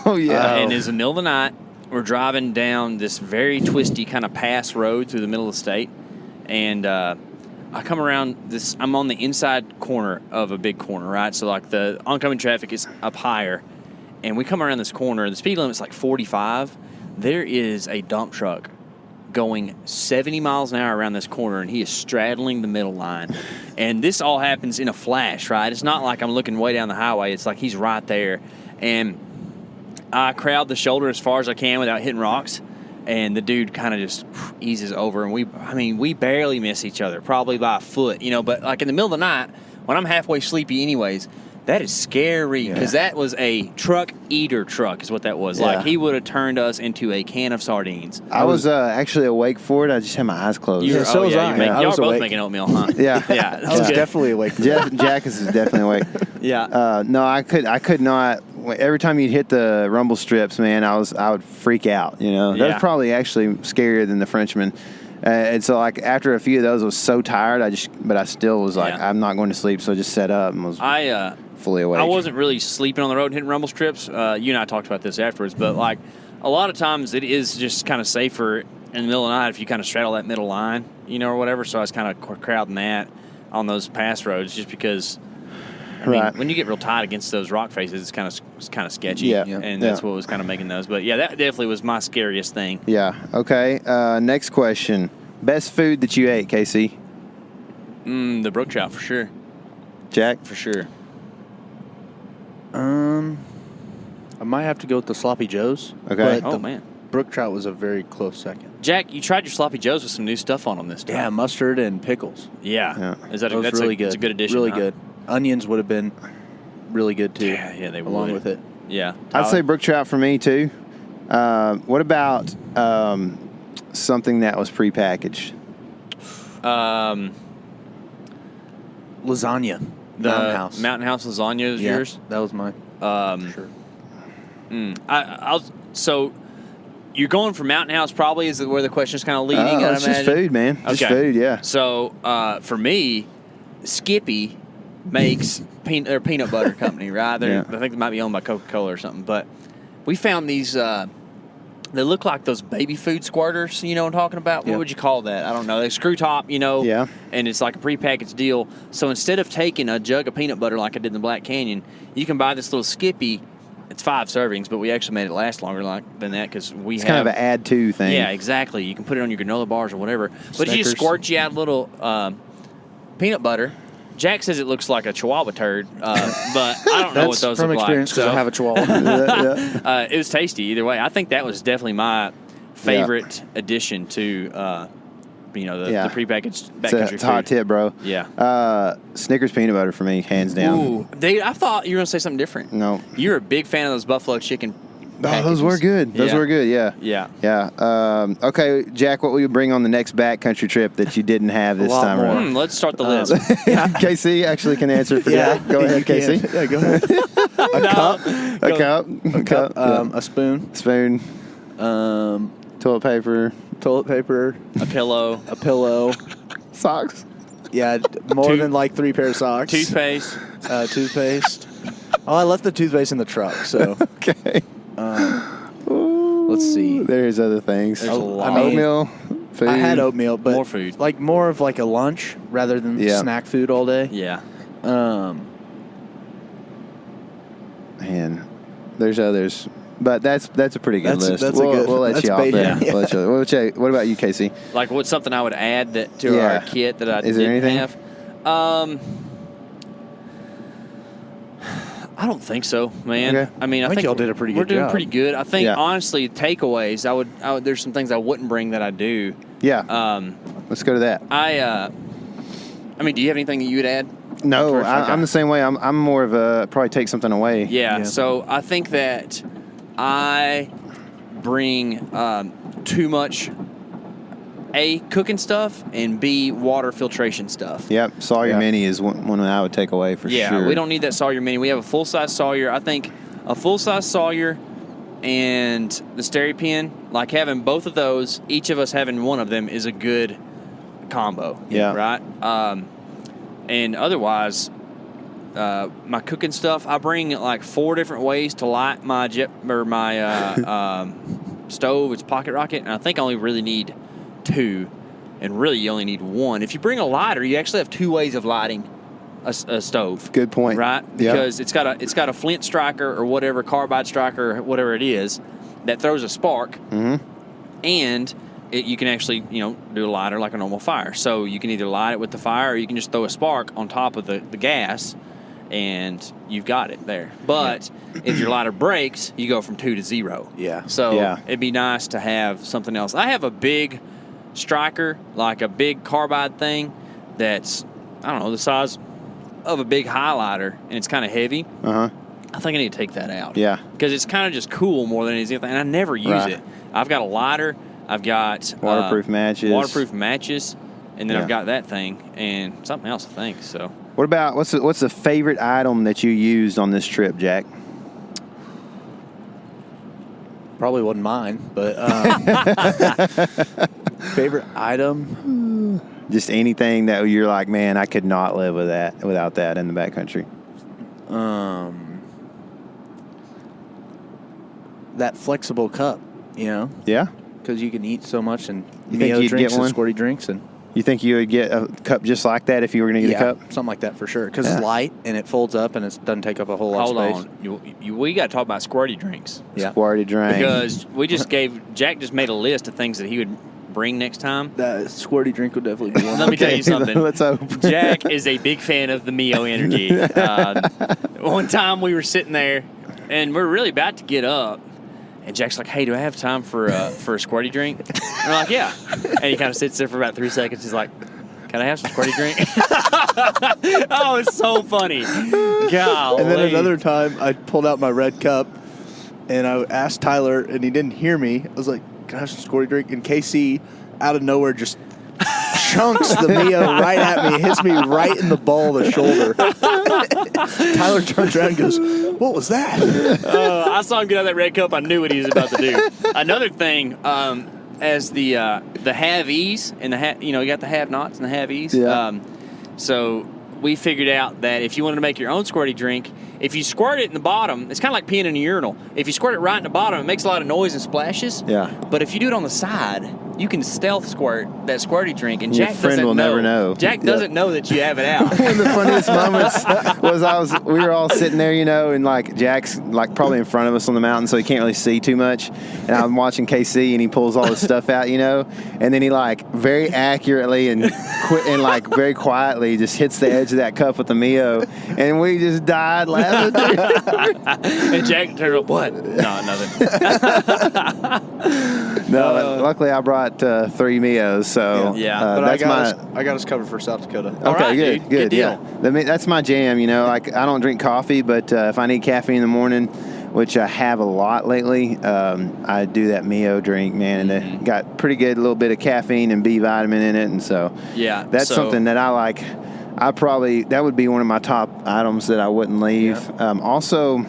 Oh, yeah. And it's the middle of the night. We're driving down this very twisty kind of pass road through the middle of the state, and I come around this. I'm on the inside corner of a big corner, right? So like the oncoming traffic is up higher, and we come around this corner. The speed limit's like 45. There is a dump truck going 70 miles an hour around this corner, and he is straddling the middle line. And this all happens in a flash, right? It's not like I'm looking way down the highway. It's like he's right there, and I crowd the shoulder as far as I can without hitting rocks. And the dude kind of just eases over, and we barely miss each other, probably by a foot, you know. But like in the middle of the night, when I'm halfway sleepy anyways, that is scary because that was a truck eater truck is what that was. Yeah. Like he would have turned us into a can of sardines. I was actually awake for it. I just had my eyes closed. So was I. Y'all was were both awake. making oatmeal, huh? Yeah. Yeah. I was definitely awake. Jack is definitely awake. Yeah. No, I could not. Every time you'd hit the rumble strips, man, I would freak out. You know, that was probably actually scarier than the Frenchman. And so, like after a few of those, I was so tired. But I still was like, I'm not going to sleep. So I just sat up and was fully awake. I wasn't really sleeping on the road and hitting rumble strips. You and I talked about this afterwards, but like a lot of times it is just kind of safer in the middle of the night if you kind of straddle that middle line, you know, or whatever. So I was kind of crowding that on those pass roads just because. I mean, when you get real tight against those rock faces, it's kind of sketchy. And that's what was kind of making those. But yeah, that definitely was my scariest thing. Yeah. Okay. Next question: best food that you ate, K.C.? The brook trout for sure. Jack, for sure. I might have to go with the sloppy joes. Okay. But man, brook trout was a very close second. Jack, you tried your sloppy joes with some new stuff on them this time. Yeah, mustard and pickles. Yeah. Is that that's really good? It's a good addition. Really good. Onions would have been really good too. Yeah, they would. Along with it. Yeah. I'd say brook trout for me too. What about something that was prepackaged? Lasagna. The Mountain House. Mountain House lasagna is yours? That was mine. Sure. So you're going for Mountain House probably is where the question's kind of leading. It's just food, man. Just food, yeah. So for me, Skippy makes peanut butter company, right? I think they might be owned by Coca-Cola or something. But we found these. They look like those baby food squirters. You know what I'm talking about? What would you call that? I don't know. They screw top, you know. Yeah. And it's like a prepackaged deal. So instead of taking a jug of peanut butter like I did in the Black Canyon, you can buy this little Skippy. It's 5 servings, but we actually made it last longer than that because we have... It's kind of an add-to thing. Yeah, exactly. You can put it on your granola bars or whatever. But Snickers. you just squirt you out a little peanut butter. Jack says it looks like a Chihuahua turd, but I don't know what those look like. That's from experience because I have a Chihuahua. It was tasty either way. I think that was definitely my favorite addition to, the prepackaged backcountry It's a hot tip, bro. Yeah. Snickers peanut butter for me, hands down. Ooh, I thought you were going to say something different. No. You're a big fan of those buffalo chicken packages. Those were good. Those were good, yeah. Yeah. Okay, Jack, what will you bring on the next backcountry trip that you didn't have this time around? Let's start the list. KC actually can answer for Jack. Go ahead, KC. Yeah, go ahead. A cup. A spoon. Spoon. Toilet paper. A pillow. Socks. Yeah, more than like 3 pair of socks. Toothpaste. Toothpaste. Oh, I left the toothpaste in the truck, so. Okay. Let's see. There's other things. There's a lot. Oatmeal. Food. I had oatmeal, but more food. Like more of like a lunch rather than snack food all day. Yeah. Man, there's others, but that's a pretty good list. We'll let you off there. Yeah. What about you, Casey? Like, what's something I would add to our kit that I didn't have? I don't think so, man. Okay. I mean, I think y'all did a pretty good job. We're doing pretty good. I think, honestly, takeaways, I would there's some things I wouldn't bring that I do. Yeah. Let's go to that. I mean, do you have anything that you would add? No, I'm the same way. I'm more of a probably take something away. Yeah. So I think that I bring too much A, cooking stuff, and B, water filtration stuff. Yep. Sawyer Mini is one that I would take away for sure. Yeah, we don't need that Sawyer Mini. We have a full-size Sawyer. I think a full-size Sawyer and the Steri-Pen, like having both of those, each of us having one of them is a good combo. Yeah. Right? And otherwise, my cooking stuff, I bring like 4 different ways to light my stove. It's Pocket Rocket, and I think I only really need 2, and really you only need 1. If you bring a lighter, you actually have 2 ways of lighting a stove. Good point. Right? Because it's got a flint striker or whatever, carbide striker or whatever it is that throws a spark, and you can actually do a lighter like a normal fire. So you can either light it with the fire, or you can just throw a spark on top of the gas, and you've got it there. But if your lighter breaks, you go from 2 to 0. Yeah. So it'd be nice to have something else. I have a big striker, like a big carbide thing that's, I don't know, the size of a big highlighter, and it's kind of heavy. I think I need to take that out. Yeah. Because it's kind of just cool more than anything, and I never use it. I've got a lighter. I've got waterproof matches, and then I've got that thing and something else, I think. So, what about what's the favorite item that you used on this trip, Jack? Probably wasn't mine, but favorite item, just anything that you're like, man, I could not live without that in the backcountry. That flexible cup, Yeah. Because you can eat so much, and you think you'd drinks get one? and squirty drinks, and you think you would get a cup just like that if you were going to get a cup? Something like that for sure. Because it's light and it folds up and it doesn't take up a whole lot of space. Hold on, we got to talk about squirty drinks. Yeah, squirty drink. Because Jack just made a list of things that he would bring next time. That squirty drink would definitely be one. Let me tell you something. Let's hope. Jack is a big fan of the Mio Energy. One time we were sitting there, and we're really about to get up. And Jack's like, "Hey, do I have time for a squirty drink?" And we're like, "Yeah." And he kind of sits there for about 3 seconds. He's like, "Can I have some squirty drink?" Oh, it's so funny. Golly. And then another time, I pulled out my red cup, and I asked Tyler, and he didn't hear me. I was like, "Can I have some squirty drink?" And KC, out of nowhere, just chunks the Mio right at me, hits me right in the ball of the shoulder. Tyler turns around and goes, "What was that?" I saw him get out of that red cup. I knew what he was about to do. Another thing, as the have-ease and you got the have-nots and the have-ease. Yeah. So we figured out that if you wanted to make your own squirty drink, if you squirt it in the bottom, it's kind of like peeing in a urinal. If you squirt it right in the bottom, it makes a lot of noise and splashes. Yeah. But if you do it on the side, you can stealth squirt that squirty drink, and Your Jack friend doesn't will never know. Jack doesn't know that you have it out. One of the funniest moments was we were all sitting there, and like Jack's like probably in front of us on the mountain, so he can't really see too much. And I'm watching KC, and he pulls all his stuff out, and then he like very accurately and like very quietly just hits the edge of that cup with the Mio, and we just died laughing. And Jack turned up, "What?" No, nothing. No, luckily I brought 3 Mios, so but that's I got us covered for South Dakota. Okay, right, good, dude. good, Good deal. yeah. That's my jam. Like I don't drink coffee, but if I need caffeine in the morning, which I have a lot lately, I do that Mio drink, man, and it got pretty good, little bit of caffeine and B vitamin in it, and so that's something that I like. That would be one of my top items that I wouldn't leave. Also,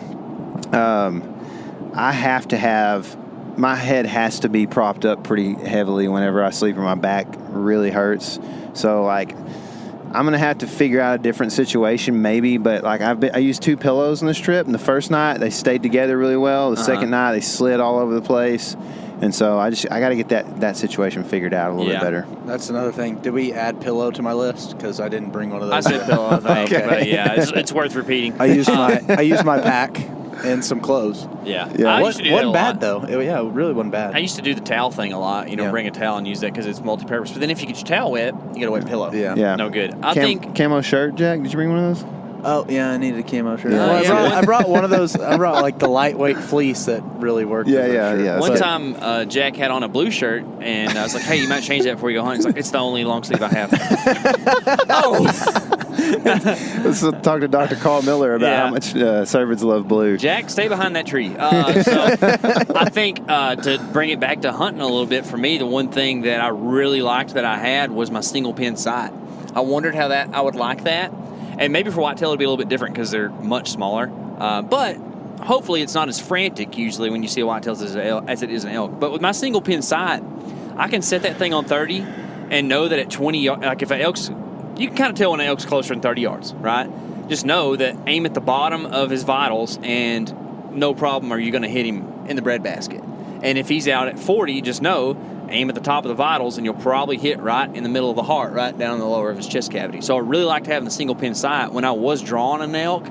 I have to have. My head has to be propped up pretty heavily whenever I sleep, or my back really hurts. So, like, I'm going to have to figure out a different situation maybe, but, like, I used 2 pillows on this trip, and the first night they stayed together really well. The second night they slid all over the place. And so I got to get that situation figured out a little bit better. That's another thing. Did we add pillow to my list? Because I didn't bring one of those. I said pillow, I think. Okay. But yeah, it's worth repeating. I used my pack and some clothes. Yeah. I used to do that wasn't a bad lot. though. It really wasn't bad. I used to do the towel thing a lot. Bring a towel and use that because it's multi-purpose. But then if you get your towel wet, you get a wet pillow. Yeah. No good. I think camo shirt, Jack. Did you bring one of those? Oh yeah, I needed a camo shirt. Yeah. I brought one of those. I brought like the lightweight fleece that really worked. Yeah. One time, Jack had on a blue shirt, and I was like, "Hey, you might change that before you go home." He's like, "It's the only long sleeve I have." Let's talk to Dr. Carl Miller about how much servants love blue. Jack, stay behind that tree. So I think to bring it back to hunting a little bit for me, the one thing that I really liked that I had was my single pin sight. I wondered how I would like that. And maybe for whitetail it'll be a little bit different because they're much smaller. But hopefully it's not as frantic usually when you see a whitetail as it is an elk. But with my single pin sight, I can set that thing on 30 and know that at 20 yards, like if an elk's, you can kind of tell when an elk's closer than 30 yards, right? Just know that aim at the bottom of his vitals and no problem are you going to hit him in the breadbasket. And if he's out at 40, just know aim at the top of the vitals, and you'll probably hit right in the middle of the heart, right down in the lower of his chest cavity. So I really liked having the single pin sight. When I was drawing an elk,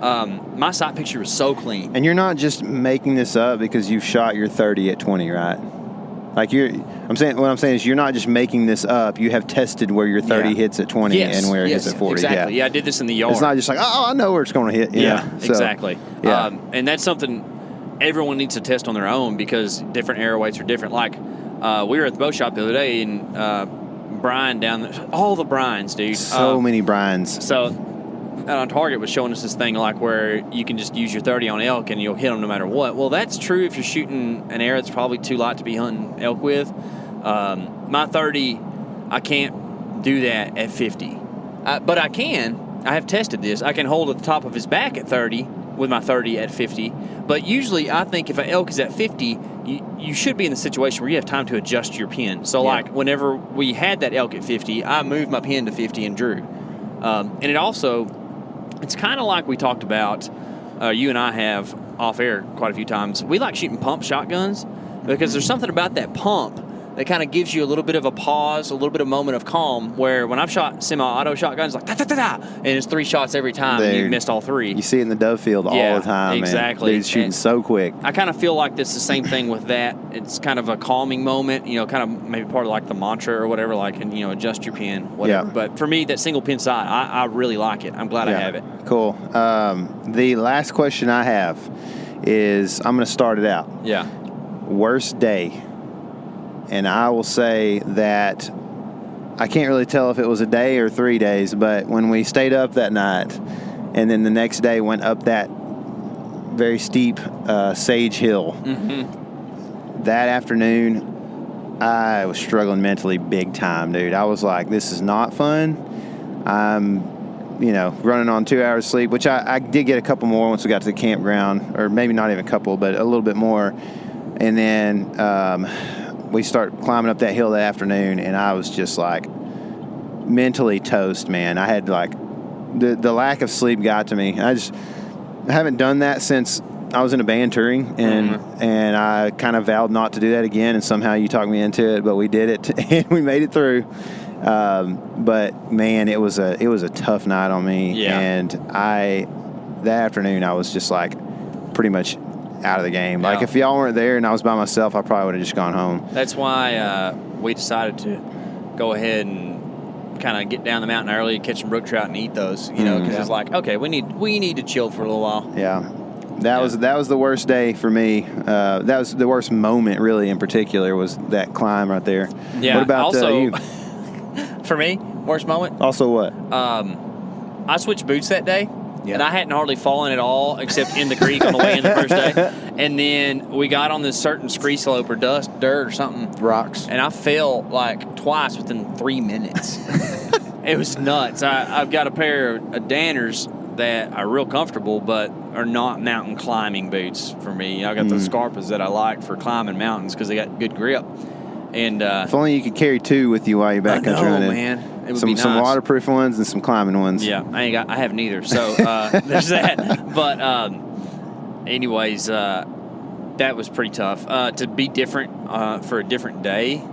my sight picture was so clean. And you're not just making this up because you've shot your 30 at 20, right? Like what I'm saying is you're not just making this up. You have tested where your 30 hits at 20 and where it hits at 40. Exactly. Yeah, I did this in the yard. It's not just like, I know where it's going to hit. Exactly. Yeah. And that's something everyone needs to test on their own because different arrow weights are different. Like we were at the bow shop the other day, and Brian all the Brians, dude. So many Brians. So on Target was showing us this thing like where you can just use your 30 on elk and you'll hit them no matter what. Well, that's true if you're shooting an arrow that's probably too light to be hunting elk with. My 30, I can't do that at 50. But I can. I have tested this. I can hold at the top of his back at 30 with my 30 at 50. But usually I think if an elk is at 50, you should be in the situation where you have time to adjust your pin. So like whenever we had that elk at 50, I moved my pin to 50 and drew. And it's kind of like we talked about, you and I have off air quite a few times. We like shooting pump shotguns because there's something about that pump that kind of gives you a little bit of a pause, a little bit of moment of calm, where when I've shot semi-auto shotguns, like da-da-da-da, and it's 3 shots every time, and you've missed all 3. You see it in the dove field all the time, exactly. Man. Dude's shooting so quick. I kind of feel like this is the same thing with that. It's kind of a calming moment, kind of maybe part of like the mantra or whatever, like, and, adjust your pin, whatever. Yeah. But for me, that single pin sight, I really like it. I'm glad I have it. Cool. The last question I have is, I'm going to start it out. Yeah. Worst day. And I will say that I can't really tell if it was a day or 3 days, but when we stayed up that night and then the next day went up that very steep Sage Hill, that afternoon, I was struggling mentally big time, dude. I was like, this is not fun. I'm, running on 2 hours sleep, which I did get a couple more once we got to the campground, or maybe not even a couple, but a little bit more. And then we start climbing up that hill that afternoon, and I was just like mentally toast, man. I had like the lack of sleep got to me. I haven't done that since I was in a band touring, and I kind of vowed not to do that again. And somehow you talked me into it, but we did it and we made it through. But man, it was a tough night on me. Yeah. And that afternoon I was just like pretty much out of the game. Like if y'all weren't there and I was by myself, I probably would have just gone home. That's why we decided to go ahead and kind of get down the mountain early, catch some brook trout and eat those, because it's like, okay, we need to chill for a little while. Yeah. That was the worst day for me. That was the worst moment, really, in particular, was that climb right there. Yeah. What about also, you? For me, worst moment. Also what? I switched boots that day. Yeah. And I hadn't hardly fallen at all except in the creek on the way in the first day. And then we got on this certain scree slope or dirt or something. Rocks. And I fell like twice within 3 minutes. It was nuts. I've got a pair of Danners that are real comfortable but are not mountain climbing boots for me. I got the Scarpas that I like for climbing mountains because they got good grip. And if only you could carry 2 with you while you're backcountry running. Man. It would some be nice. Some waterproof ones and some climbing ones. Yeah, I have neither. So there's that. But anyways, that was pretty tough. To be different for a different day.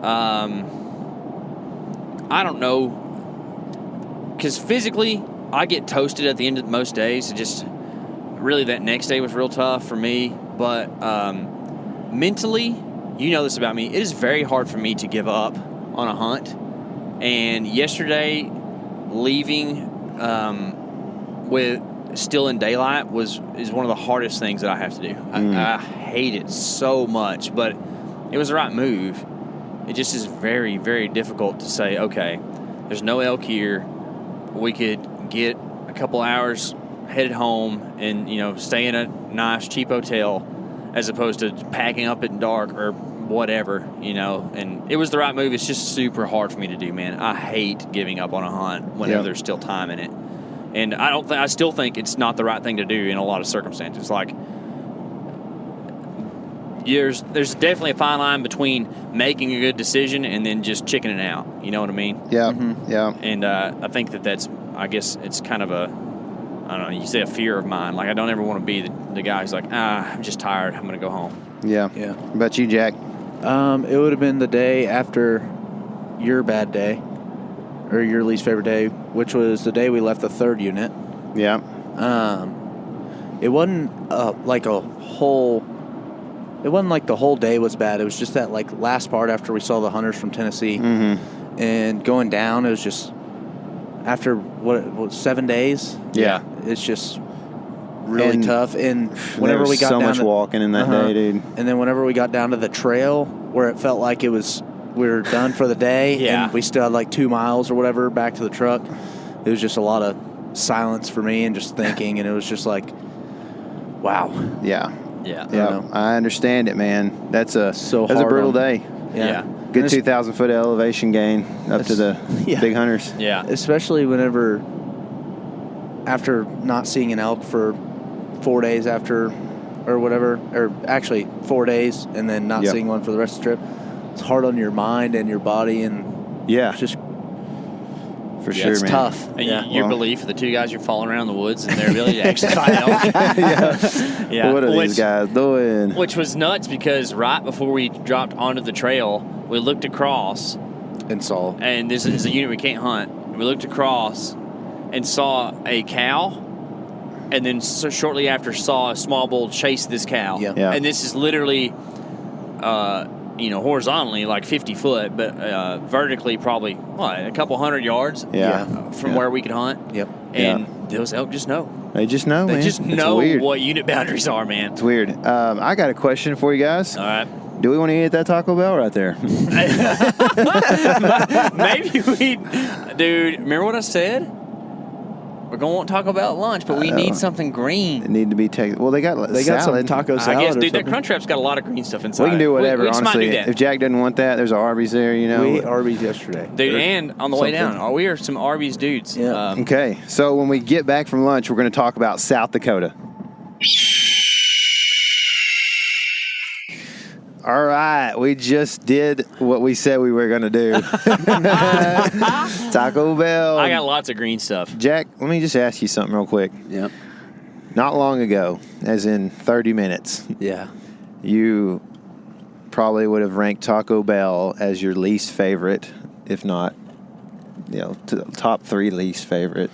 I don't know, because physically I get toasted at the end of most days. It just really that next day was real tough for me. But mentally, you know this about me. It is very hard for me to give up on a hunt. And yesterday, leaving with still in daylight is one of the hardest things that I have to do. I hate it so much, but it was the right move. It just is very, very difficult to say, okay, there's no elk here. We could get a couple hours headed home and, stay in a nice, cheap hotel as opposed to packing up at dark or whatever, and it was the right move. It's just super hard for me to do, man. I hate giving up on a hunt whenever there's still time in it. And I still think it's not the right thing to do in a lot of circumstances. Like, there's definitely a fine line between making a good decision and then just chickening out. You know what I mean? Yeah. Yeah. And I think that's, I guess it's kind of I don't know, you say a fear of mine. Like, I don't ever want to be the guy who's like, I'm just tired, I'm going to go home. Yeah. What about you, Jack? It would have been the day after your bad day, or your least favorite day, which was the day we left the 3rd unit. Yeah. It wasn't like the whole day was bad. It was just that last part after we saw the hunters from Tennessee, and going down. It was just after what 7 days. Yeah. It's just really tough. And whenever we got so down much walking in that day, dude. And then whenever we got down to the trail where it felt like we were done for the day, and we still had 2 miles or whatever back to the truck, it was just a lot of silence for me and just thinking, and it was just like, wow. Yeah. Yeah. I understand it, man. That's a brutal day. Yeah. Good 2,000 foot elevation gain up to the big hunters. Yeah. Especially whenever, after not seeing an elk for 4 days after, or whatever, or actually 4 days, and then not seeing one for the rest of the trip, it's hard on your mind and your body, and it's just for sure, it's man. tough. And your belief of the 2 guys you're following around the woods and their ability to actually find elk. What are these guys doing? Which was nuts because right before we dropped onto the trail, we looked across and saw. And this is a unit we can't hunt. We looked across and saw a cow, and then shortly after saw a small bull chase this cow. Yeah. And this is literally, horizontally 50 foot, but vertically probably a couple 100 yards. From where we could hunt. Yep. And those elk just know. They just know, man. They just know what unit boundaries are, man. It's weird. I got a question for you guys. All right. Do we want to eat at that Taco Bell right there? Maybe we... Dude, remember what I said? We're going to want Taco Bell at lunch, but we need something green. It need to be well, they got some taco salad. I guess, dude, that Crunchwrap's got a lot of green stuff inside. We can do whatever, we just honestly. might do that. If Jack doesn't want that, there's an Arby's there, We ate Arby's yesterday. Dude, and on the way down, we are some Arby's dudes. Yeah. Okay, so when we get back from lunch, we're going to talk about South Dakota. All right, we just did what we said we were going to do. Taco Bell. I got lots of green stuff. Jack, let me just ask you something real quick. Yep. Not long ago, as in 30 minutes, you probably would have ranked Taco Bell as your least favorite, if not, top 3 least favorite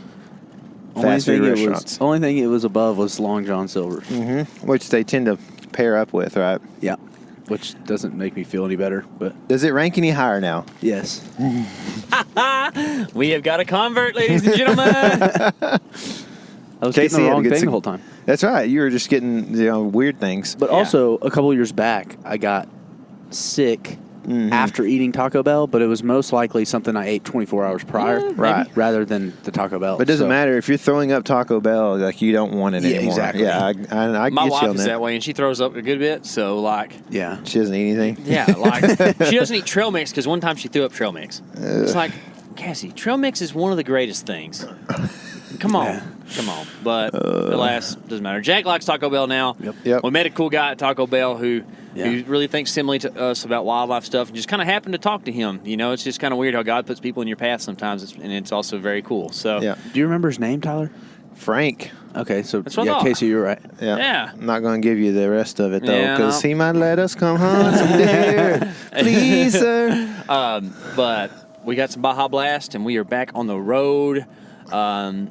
fast food restaurants. Only thing it was above was Long John Silver's. Mm-hmm. Which they tend to pair up with, right? Yeah. Which doesn't make me feel any better, but... Does it rank any higher now? Yes. We have got a convert, ladies and gentlemen. I was getting the wrong thing the whole time. That's right. You were just getting weird things. But also, a couple years back, I got sick after eating Taco Bell, but it was most likely something I ate 24 hours prior, right? Rather than the Taco Bell. But it doesn't matter if you're throwing up Taco Bell, like you don't want it anymore. Exactly. Yeah, I My get you wife on is that. that way, and she throws up a good bit. So like, yeah, she doesn't eat anything. Yeah, like she doesn't eat trail mix because one time she threw up trail mix. It's like, Cassie, trail mix is one of the greatest things. Come on. But alas, doesn't matter. Jack likes Taco Bell now. Yep. We met a cool guy at Taco Bell who really thinks similarly to us about wildlife stuff, and just kind of happened to talk to him. It's just kind of weird how God puts people in your path sometimes, and it's also very cool. So, yeah. Do you remember his name, Tyler? Frank. Okay, so That's what I thought. Casey, you're right. Yeah. I'm not going to give you the rest of it, though, because no. he might let us come hunt some deer. Please, sir. But we got some Baja Blast, and we are back on the road.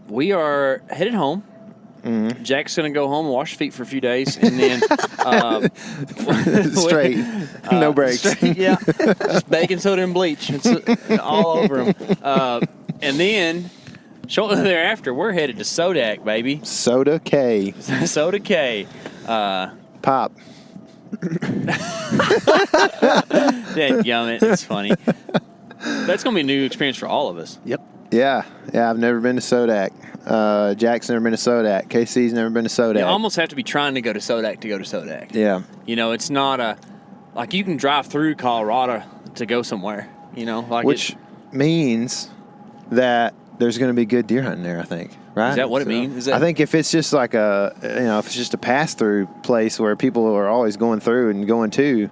We are headed home. Mm-hmm. Jack's going to go home and wash his feet for a few days, and then straight, no breaks. Yeah, just baking soda and bleach. It's all over him. And then shortly thereafter, we're headed to SoDak, baby. Soda K. Soda K. Pop. Dadgummit, it's funny. That's going to be a new experience for all of us. Yep. Yeah, I've never been to SoDak. Jack's never been to SoDak. KC's never been to SoDak. You almost have to be trying to go to SoDak to go to SoDak. Yeah. It's not like you can drive through Colorado to go somewhere, Which means that there's going to be good deer hunting there, I think. Right? Is that what it means? I think if it's just like if it's just a pass-through place where people are always going through and going to,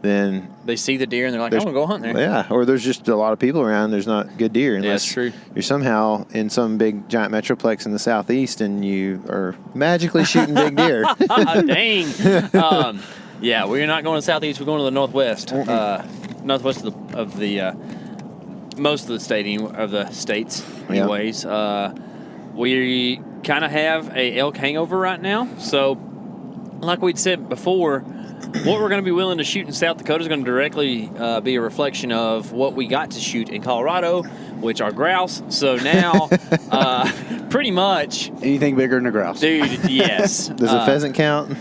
then they see the deer and they're like, I want to go hunt there. Yeah, or there's just a lot of people around. There's not good deer unless that's true. You're somehow in some big giant metroplex in the southeast and you are magically shooting big deer. Dang. Yeah, we're not going to the southeast. We're going to the northwest. Northwest of the most of the states, anyways. Yeah. We kind of have a elk hangover right now. So, like we'd said before, what we're going to be willing to shoot in South Dakota is going to directly be a reflection of what we got to shoot in Colorado, which are grouse. So now, pretty much... Anything bigger than a grouse. Dude, yes. Does a pheasant count?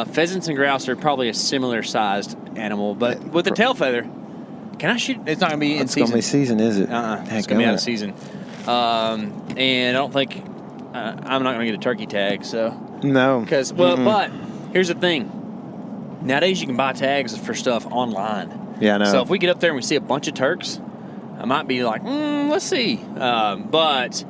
Pheasants and grouse are probably a similar sized animal, but with the tail feather, can I shoot? It's not going to be in It's season. going to be season, is it? It's going to be out of season. And I don't think... I'm not going to get a turkey tag, so... No. But here's the thing. Nowadays, you can buy tags for stuff online. Yeah, I know. So if we get up there and we see a bunch of turks, I might be like, let's see. But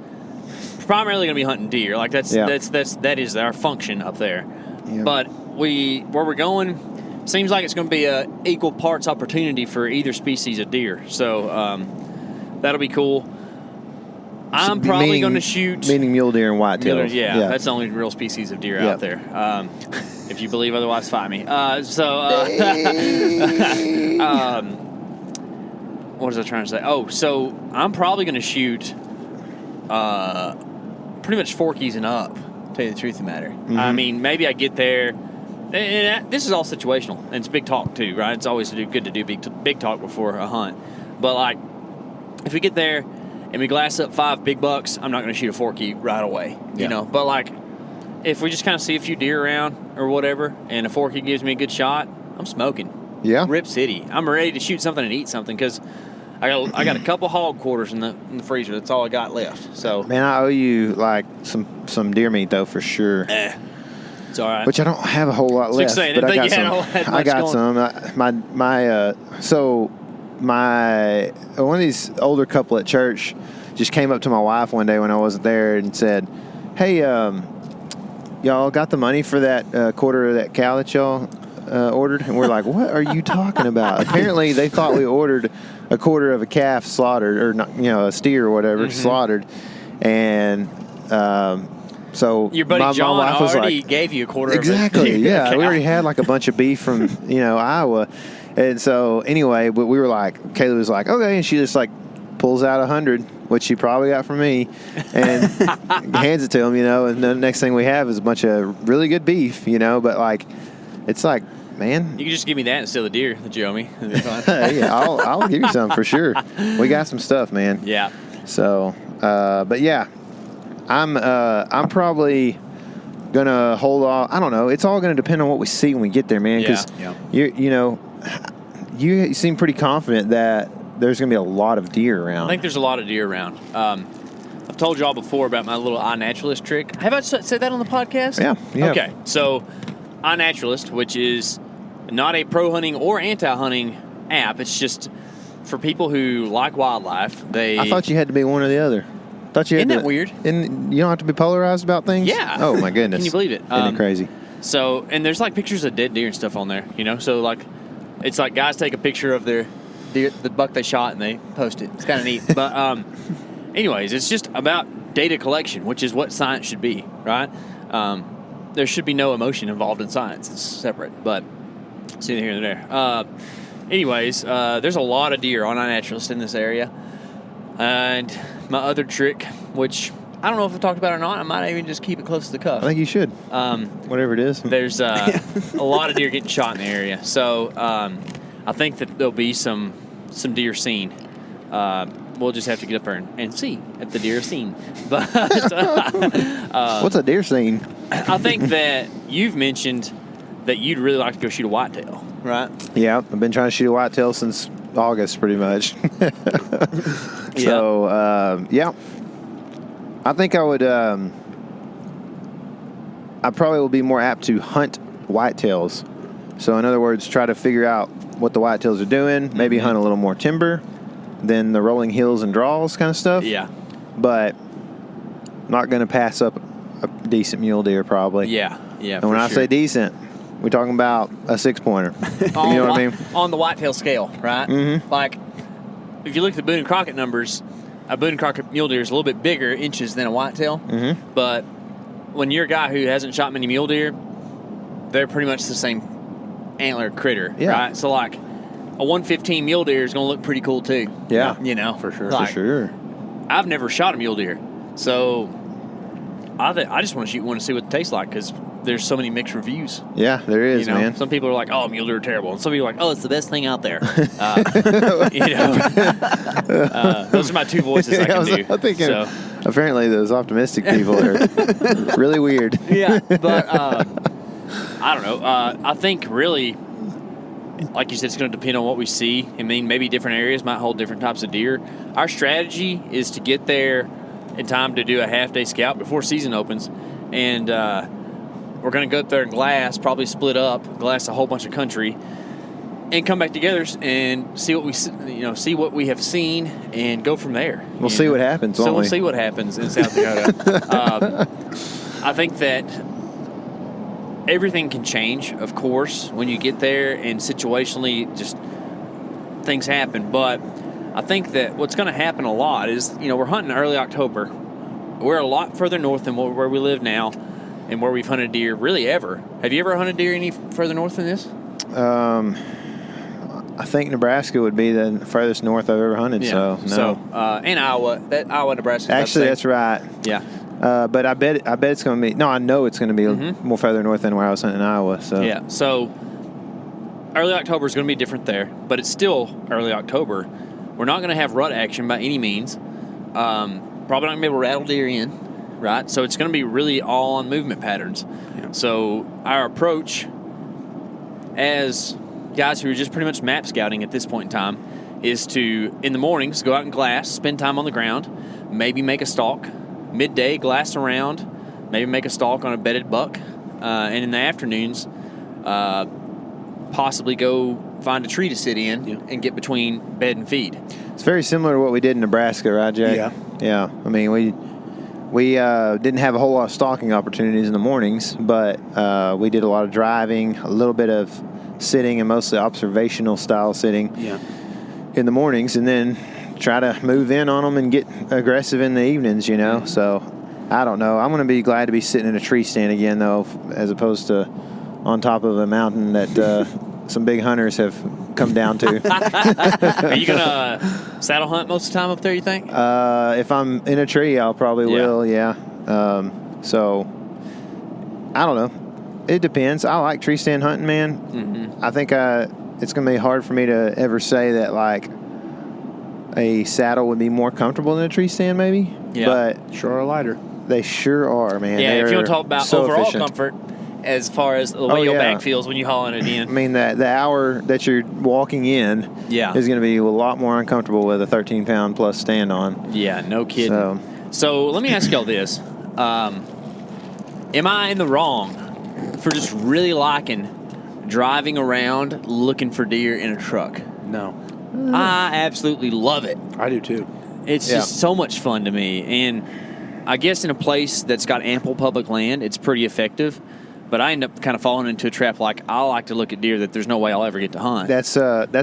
primarily going to be hunting deer. Like that is our function up there. Yeah. But where we're going seems like it's going to be a equal parts opportunity for either species of deer. So that'll be cool. I'm probably going to shoot... Meaning mule deer and whitetail. Yeah, that's the only real species of deer out there. If you believe otherwise, fight me. What was I trying to say? Oh, so I'm probably going to shoot pretty much Forkies and up, to tell you the truth of the matter. Mm-hmm. I mean, maybe I get there... And this is all situational, and it's big talk too, right? It's always good to do big talk before a hunt. But, like, if we get there... and we glass up 5 big bucks, I'm not going to shoot a Forky right away, you know. But, like, if we just kind of see a few deer around or whatever, and a Forky gives me a good shot, I'm smoking. Yeah. Rip City. I'm ready to shoot something and eat something because I got a couple hog quarters in the freezer. That's all I got left. So, man, I owe you like some deer meat though for sure. It's all right. Which I don't have a whole lot left, but I got some. I got some. So. One of these older couple at church just came up to my wife one day when I wasn't there and said, "Hey, y'all got the money for that quarter of that cow that y'all ordered?" And we're like, "What are you talking about?" Apparently, they thought we ordered a quarter of a calf slaughtered, or not, a steer or whatever slaughtered, and so your buddy John my wife was already like, gave you a quarter. Exactly. Of a yeah, cow. We already had like a bunch of beef from Iowa. And so, anyway, but we were like, Kayla was like, okay, and she just like pulls out 100, which she probably got from me, and hands it to him, and the next thing we have is a bunch of really good beef, but like, it's like, man. You can just give me that instead of the deer that you owe me. Yeah, I'll give you some for sure. We got some stuff, man. Yeah. So, but yeah, I'm probably gonna hold off. I don't know. It's all gonna depend on what we see when we get there, man. Because you seem pretty confident that there's gonna be a lot of deer around. I think there's a lot of deer around. I've told y'all before about my little iNaturalist trick. Have I said that on the podcast? Yeah. Okay, so iNaturalist, which is not a pro hunting or anti-hunting app. It's just for people who like wildlife. I thought you had to be one or the other. Isn't that weird? And you don't have to be polarized about things? Yeah. Oh, my goodness. Can you believe it? Isn't it crazy? So, and there's like pictures of dead deer and stuff on there, So like, it's like guys take a picture of their deer, the buck they shot, and they post it. It's kind of neat. But anyways, it's just about data collection, which is what science should be, right? There should be no emotion involved in science. It's separate, but it's neither here nor there. Anyways, there's a lot of deer on iNaturalist in this area. And my other trick, which I don't know if I've talked about it or not, I might even just keep it close to the cuff. I think you should. Whatever it is. There's a lot of deer getting shot in the area. So I think that there'll be some deer seen. We'll just have to get up there and see if the deer are seen. But what's a deer scene? I think that you've mentioned that you'd really like to go shoot a whitetail, right? Yeah, I've been trying to shoot a whitetail since August, pretty much. So, yeah. I think I would. I probably will be more apt to hunt whitetails. So, in other words, try to figure out what the whitetails are doing. Maybe hunt a little more timber than the rolling hills and draws kind of stuff. Yeah. But not going to pass up a decent mule deer, probably. Yeah. And when I say decent, we're talking about a 6-pointer. You know what I mean? On the whitetail scale, right? Mm-hmm. Like, if you look at the Boone and Crockett numbers, a Boone and Crockett mule deer is a little bit bigger inches than a whitetail. Mm-hmm. But when you're a guy who hasn't shot many mule deer, they're pretty much the same antler critter, right? So, like, a 115 mule deer is going to look pretty cool, too. Yeah. For sure. For sure. I've never shot a mule deer. So, I just want to shoot one to see what it tastes like because there's so many mixed reviews. Yeah, there is, man. Some people are like, "Oh, mule deer are terrible," and some people are like, "Oh, it's the best thing out there." Those are my two voices I can do. I'm thinking, apparently, those optimistic people are really weird. Yeah, but I don't know. I think really, like you said, it's going to depend on what we see. I mean, maybe different areas might hold different types of deer. Our strategy is to get there in time to do a half-day scout before season opens, and we're going to go up there and glass, probably split up, glass a whole bunch of country, and come back together and see what see what we have seen, and go from there. We'll see what happens. So we'll see what happens in South Dakota. I think that everything can change, of course, when you get there, and situationally, just things happen. But I think that what's going to happen a lot is, we're hunting early October. We're a lot further north than where we live now, and where we've hunted deer really ever. Have you ever hunted deer any further north than this? I think Nebraska would be the furthest north I've ever hunted. Yeah. So, no. So, and Iowa. Iowa, Nebraska. Actually, that's right. Yeah. But I bet it's going to be. No, I know it's going to be more further north than where I was hunting in Iowa. So yeah. So early October is going to be different there, but it's still early October. We're not going to have rut action by any means. Probably not going to be able to rattle deer in, right? So it's going to be really all on movement patterns. Yeah. So our approach as guys who are just pretty much map scouting at this point in time is to, in the mornings, go out and glass, spend time on the ground, maybe make a stalk. Midday, glass around, maybe make a stalk on a bedded buck. And in the afternoons, possibly go find a tree to sit in and get between bed and feed. It's very similar to what we did in Nebraska, right, Jack? Yeah. Yeah. I mean, we didn't have a whole lot of stalking opportunities in the mornings, but we did a lot of driving, a little bit of sitting, and mostly observational style sitting in the mornings, and then try to move in on them and get aggressive in the evenings, So, I don't know. I'm going to be glad to be sitting in a tree stand again, though, as opposed to on top of a mountain that some big hunters have come down to. Are you going to saddle hunt most of the time up there, you think? If I'm in a tree, I'll probably will, yeah. So, I don't know. It depends. I like tree stand hunting, man. Mm-hmm. I think it's going to be hard for me to ever say that, like, a saddle would be more comfortable than a tree stand, maybe. Yeah. But sure, or lighter. They sure are, man. Yeah, if you want to talk about so overall efficient. comfort as far as the way your back feels when you hauling it in. I mean, the hour that you're walking in is going to be a lot more uncomfortable with a 13-pound plus stand on. Yeah, no kidding. So let me ask y'all this. Am I in the wrong for just really liking driving around looking for deer in a truck? No. I absolutely love it. I do too. It's just so much fun to me. And I guess in a place that's got ample public land, it's pretty effective. But I end up kind of falling into a trap. Like, I like to look at deer that there's no way I'll ever get to hunt. That's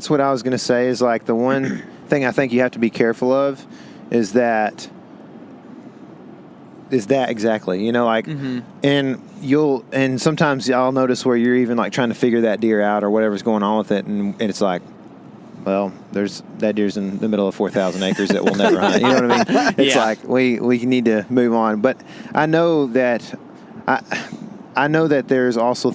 what I was going to say is like the one thing I think you have to be careful of is that exactly, you know, like, and sometimes I'll notice where you're even like trying to figure that deer out or whatever's going on with it. And it's like, well, that deer's in the middle of 4,000 acres that we'll never hunt. You know what I mean? It's like we need to move on. But I know that there are also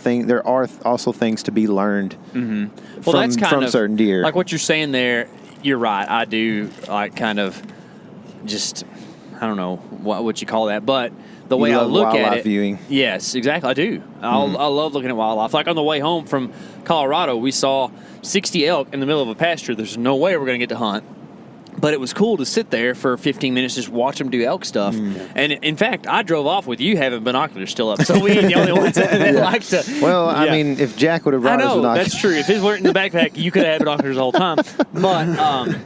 things to be learned from certain deer. Like what you're saying there, you're right. I do like kind of just, I don't know what you call that, but the way I look at it. Viewing. Yes, exactly. I do. I love looking at wildlife. Like on the way home from Colorado, we saw 60 elk in the middle of a pasture. There's no way we're going to get to hunt. But it was cool to sit there for 15 minutes, just watch them do elk stuff. And in fact, I drove off with you having binoculars still up, so we ain't the only ones that like to. Well, I mean, if Jack would have brought his binoculars, that's true. If his weren't in the backpack, you could have had binoculars the whole time. But,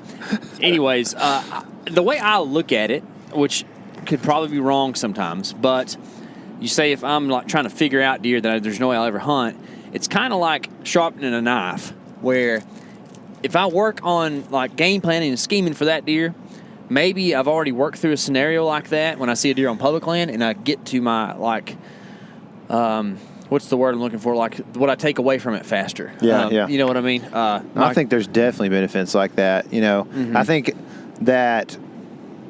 anyways, the way I look at it, which could probably be wrong sometimes, but you say if I'm like trying to figure out deer that there's no way I'll ever hunt, it's kind of like sharpening a knife, where if I work on like game planning and scheming for that deer, maybe I've already worked through a scenario like that when I see a deer on public land, and I get to my like, what's the word I'm looking for? Like what I take away from it faster. Yeah. You know what I mean? I think there's definitely benefits like that. You know, I think that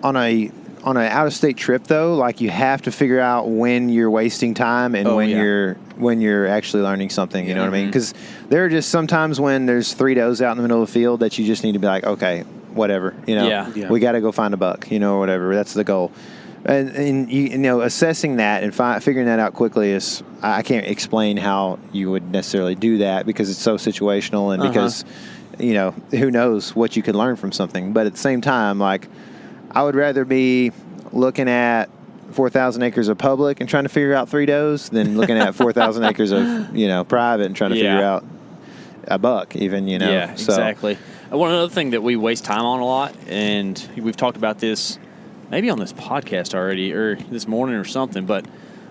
on an out-of-state trip though, like you have to figure out when you're wasting time and when you're actually learning something. You know what I mean? Because there are just sometimes when there's 3 does out in the middle of the field that you just need to be like, okay, whatever. You know, we got to go find a buck. You know, or whatever. That's the goal. And you know, assessing that and figuring that out quickly is, I can't explain how you would necessarily do that because it's so situational and because, you know, who knows what you could learn from something. But at the same time, like, I would rather be looking at 4,000 acres of public and trying to figure out 3 does than looking at 4,000 acres of, you know, private and trying to figure out a buck even, you know. Yeah, exactly. One other thing that we waste time on a lot, and we've talked about this maybe on this podcast already or this morning or something, but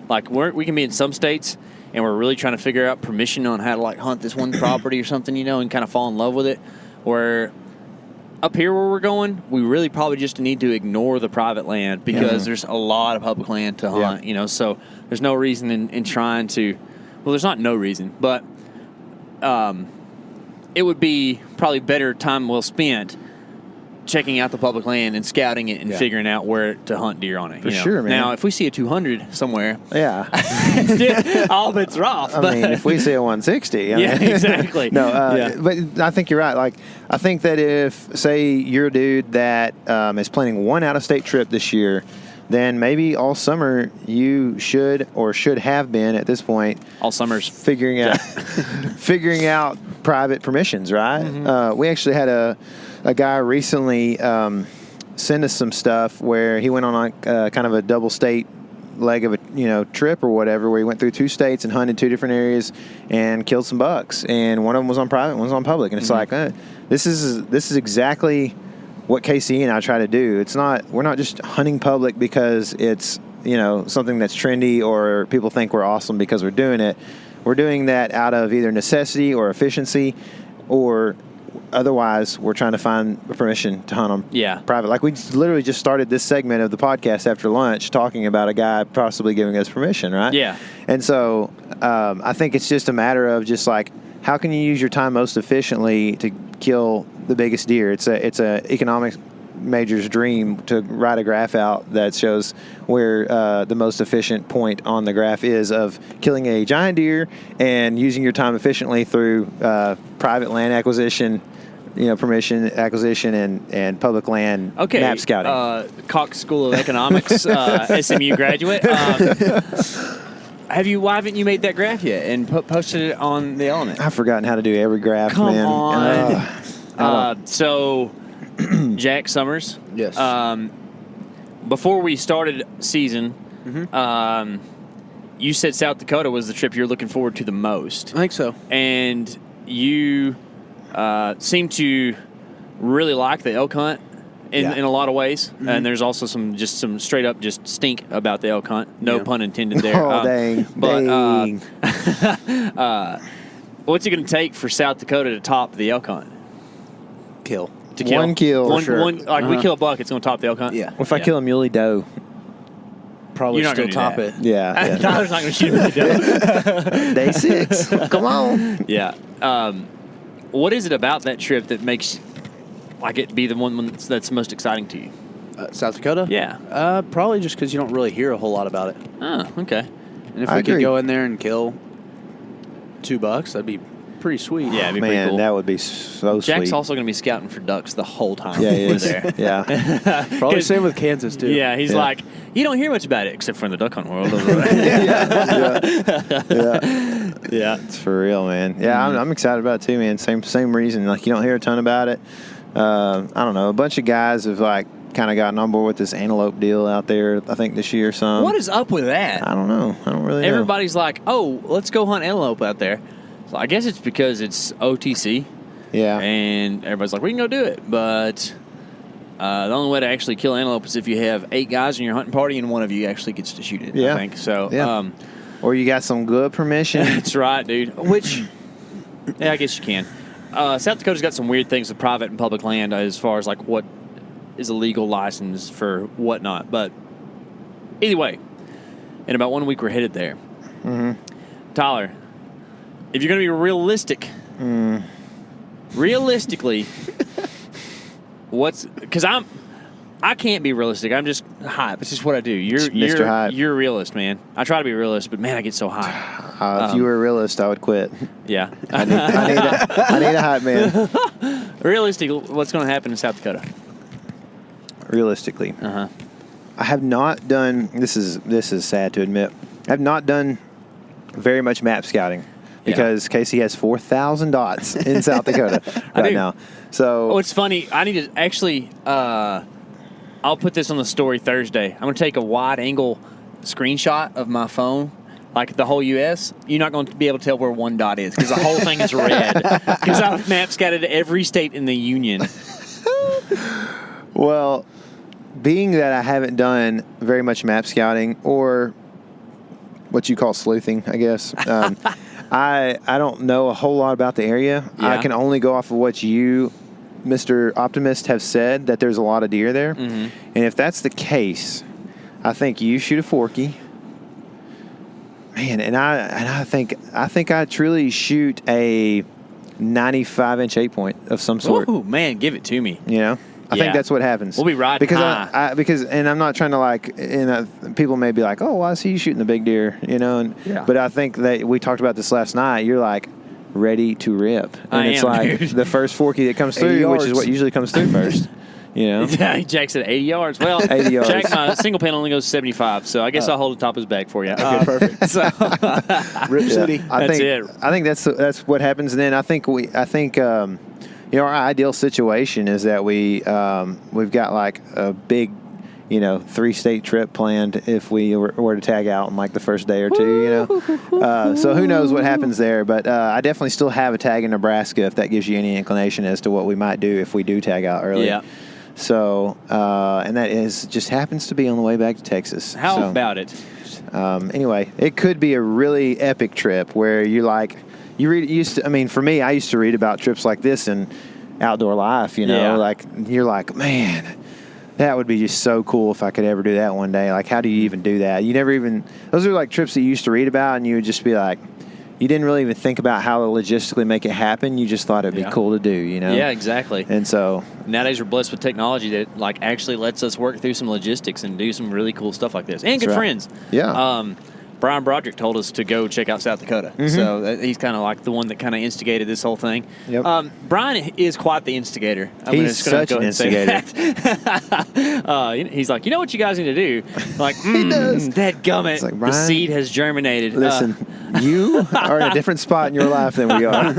like we can be in some states and we're really trying to figure out permission on how to like hunt this one property or something, you know, and kind of fall in love with it, where up here where we're going, we really probably just need to ignore the private land because there's a lot of public land to hunt, you know, so there's no reason in trying to, well, there's not no reason, but it would be probably better time well spent checking out the public land and scouting it and figuring out where to hunt deer on it. For sure, man. Now, if we see a 200 somewhere, all bets are off. I mean, if we see a 160, I mean, exactly. But I think you're right. Like, I think that if, say, you're a dude that is planning one out-of-state trip this year, then maybe all summer you should have been at this point all summers figuring out private permissions, right? We actually had a guy recently send us some stuff where he went on kind of a double state leg of a trip or whatever, where he went through 2 states and hunted 2 different areas and killed some bucks, and one of them was on private, one was on public, and it's like this is exactly what K.C. and I try to do. We're not just hunting public because it's something that's trendy or people think we're awesome because we're doing it. We're doing that out of either necessity or efficiency, or otherwise we're trying to find permission to hunt on private. Like, we literally just started this segment of the podcast after lunch talking about a guy possibly giving us permission, right? Yeah. And so I think it's just a matter of just like, how can you use your time most efficiently to kill the biggest deer? It's a economics major's dream to write a graph out that shows where the most efficient point on the graph is of killing a giant deer and using your time efficiently through private land acquisition permission, acquisition, and public land map scouting. Cox School of Economics, SMU graduate. Why haven't you made that graph yet and posted it on the Element? I've forgotten how to do every graph, Come man. on. So, Jack Summers. Yes. Before we started season, you said South Dakota was the trip you're looking forward to the most. I think so. And you seem to really like the elk hunt in a lot of ways. Mm-hmm. And there's also some straight up just stink about the elk hunt. No pun intended there. Oh, dang. But what's it going to take for South Dakota to top the elk hunt? Kill. To kill. One kill. One, sure. we kill a buck, it's going to top the elk hunt? Yeah. What if I kill a muley doe? Probably You're not still gonna do top that. it. Yeah. Tyler's not going to shoot him in the doe. Day 6. Come on. Yeah. What is it about that trip that makes it be the one that's most exciting to you? South Dakota? Yeah. Probably just because you don't really hear a whole lot about it. Oh, okay. And if I we could agree. go in there and kill 2 bucks, that'd be pretty sweet. Yeah, it'd be pretty Man, cool. that would be so Jack's sweet. also going to be scouting for ducks the whole time Yeah, he we're is. there. Yeah. Probably same with Kansas, too. Yeah, he's Yeah. like, you don't hear much about it except for in the duck hunt world. Yeah. It's for real, man. Yeah, I'm excited about it too, man. Same reason. Like, you don't hear a ton about it. I don't know. A bunch of guys have kind of gotten on board with this antelope deal out there. I think this year, some. What is up with that? I don't know. I don't really know. Everybody's like, oh, let's go hunt antelope out there. So I guess it's because it's OTC. Yeah. And everybody's like, we can go do it. But the only way to actually kill antelope is if you have 8 guys in your hunting party and one of you actually gets to shoot it, Yeah. I think. So, Yeah. Or you got some good permission. that's right, dude. Which, yeah, I guess you can. South Dakota's got some weird things with private and public land as far as what is a legal license for whatnot. But either way, in about 1 week we're headed there. Mm-hmm. Tyler, if you're going to be realistic, realistically, because I can't be realistic. I'm just hype. It's just what I do. Mr. Hype. You're a realist, man. I try to be a realist, but man, I get so hype. If you were a realist, I would quit. Yeah. I need a hype man. Realistic, what's going to happen in South Dakota? Realistically, I have not done. This is sad to admit. I have not done very much map scouting because K.C. has 4,000 dots in South Dakota right now. So, oh, it's funny. I need to actually. I'll put this on the story Thursday. I'm going to take a wide angle screenshot of my phone, like the whole U.S. You're not going to be able to tell where one dot is because the whole thing is red. Because I've map scouted every state in the union. well, being that I haven't done very much map scouting or what you call sleuthing, I guess. I don't know a whole lot about the area. Yeah. I can only go off of what you, Mr. Optimist, have said, that there's a lot of deer there. Mm-hmm. And if that's the case, I think you shoot a forky. Man, and I think I truly shoot a 95-inch 8-point of some sort. Oh man, give it to me. You know? I think that's what happens. We'll be riding because high. And I'm not trying to people may be like, oh, well, I see you shooting the big deer, But I think that we talked about this last night. You're like ready to rip, and it's like dude. the first forky that comes through, which is what usually comes through first. Jack said 80 yards. Well, 80 yards. Jack, my single pin only goes 75, so I guess I'll hold the top of his bag for you. Okay, perfect. So, Rip City. That's it. I think that's what happens. And then I think our ideal situation is that we've got like a big, 3-state trip planned if we were to tag out on like the first day or two, So who knows what happens there? But I definitely still have a tag in Nebraska if that gives you any inclination as to what we might do if we do tag out early. Yeah. So and that just happens to be on the way back to Texas. How about it? Anyway, it could be a really epic trip where you for me, I used to read about trips like this in Outdoor Life, like you're like, man, that would be just so cool if I could ever do that one day. Like, how do you even do that? Those are like trips that you used to read about and you would just be like, you didn't really even think about how to logistically make it happen. You just thought it'd be cool to do, Yeah, exactly. And so nowadays we're blessed with technology that actually lets us work through some logistics and do some really cool stuff like this. And good friends. Yeah. Brian Broderick told us to go check out South Dakota. So he's kind of like the one that kind of instigated this whole thing. Yep. Brian is quite the instigator. He's such an instigator. He's like, you know what you guys need to do? Like, dadgummit, like, the seed has germinated. Listen, you are in a different spot in your life than we are.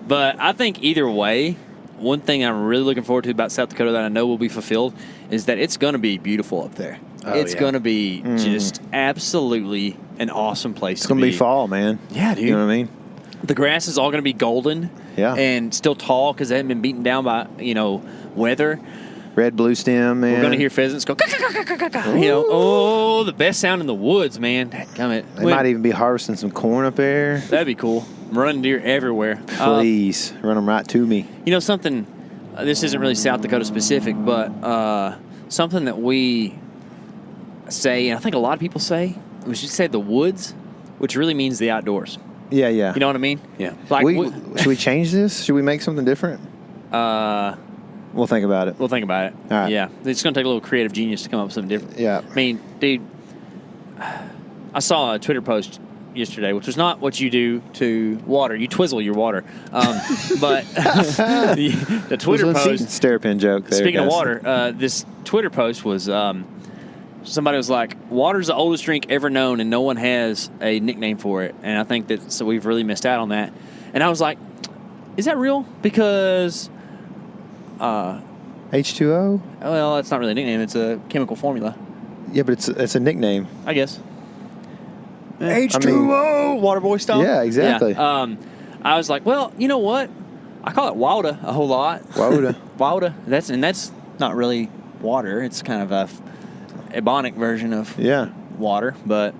But I think either way, one thing I'm really looking forward to about South Dakota that I know will be fulfilled is that it's going to be beautiful up there. It's going to be just absolutely an awesome place It's going to be fall, man. Yeah, dude. You know what I mean? The grass is all going to be golden and still tall because they haven't been beaten down by, weather. Red, blue stem, man. We're going to hear pheasants go, the best sound in the woods, man. They might even be harvesting some corn up there. That'd be cool. Running deer everywhere. Please, run them right to me. Something, this isn't really South Dakota specific, but something that we say, and I think a lot of people say, we should say the woods, which really means the outdoors. Yeah, yeah. You know what I mean? Yeah. Like, should we change this? Should we make something different? We'll think about it. We'll think about it. All right. Yeah. It's going to take a little creative genius to come up with something different. Yeah. I mean, dude, I saw a Twitter post yesterday, which was not what you do to water. You twizzle your water. But the Twitter post. Stairpin joke there. Speaking of water, this Twitter post was somebody was like, water's the oldest drink ever known, and no one has a nickname for it. And I think that so we've really missed out on that. And I was like, is that real? Because H2O? Well, it's not really a nickname. It's a chemical formula. Yeah, but it's a nickname. I guess. H2O, Waterboy style. Yeah, exactly. Yeah. I was like, well, you know what? I call it Wauda a whole lot. Wauda. Wauda. That's not really water. It's kind of a ebonic version of water, but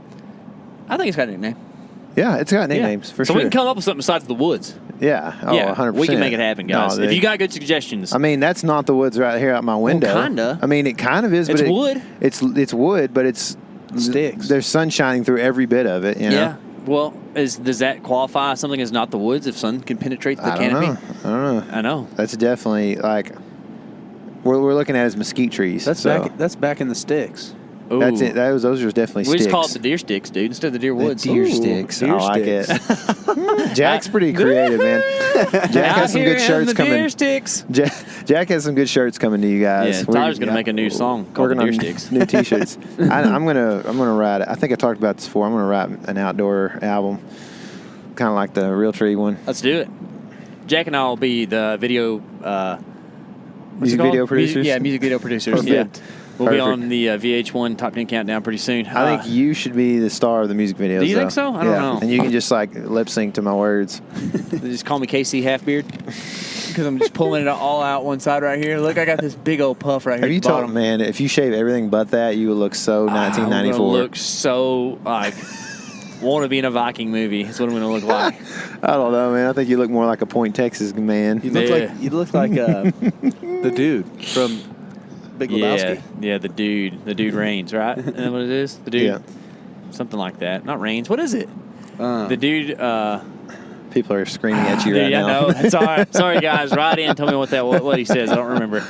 I think it's got a nickname. Yeah, it's got nicknames for sure. So we can come up with something besides the woods. Yeah. Oh, yeah, 100%. We can make it happen, guys. If you got good suggestions. I mean, that's not the woods right here out my window. Well, kinda. I mean, it kind of is, but it's wood. It's wood, but it's sticks. There's sun shining through every bit of it. You know? Yeah. Well, does that qualify something as not the woods if sun can penetrate the canopy? I don't know. I know. That's definitely like we're looking at as mesquite trees. That's back in the sticks. Ooh. That's it. Those are definitely we sticks. just call it the deer sticks, dude, instead of the deer woods. Deer sticks. Deer like it. Jack's pretty creative, man. Jack has some good shirts coming. Deer sticks. Jack has some good shirts coming to you guys. Yeah, Tyler's gonna make a new song called the Deer Sticks. New T-shirts. I'm gonna write it. I think I talked about this before. I'm gonna write an outdoor album, kind of like the Real Tree one. Let's do it. Jack and I will be the video. Music video producers. Music video producers. Perfect. Yeah. We'll be on the VH1 Top 10 Countdown pretty soon. I think you should be the star of the music videos. Do you think so? I don't know. And you can just like lip sync to my words. They just call me K.C. Halfbeard because I'm just pulling it all out one side right here. Look, I got this big old puff right here. Have you told man, if you shave everything but that, you will look so 1994. I'm look so like want to be in a Viking movie. That's what I'm going to look like. I don't know, man. I think you look more like a Point, Texas man. You look like the dude from Big Lebowski. Yeah, the dude Rains, right? Isn't that what it is? The dude, something like that. Not Rains. What is it? The dude. People are screaming at you right now. I know. It's all right. Sorry, guys. Write in. Tell me what he says. I don't remember.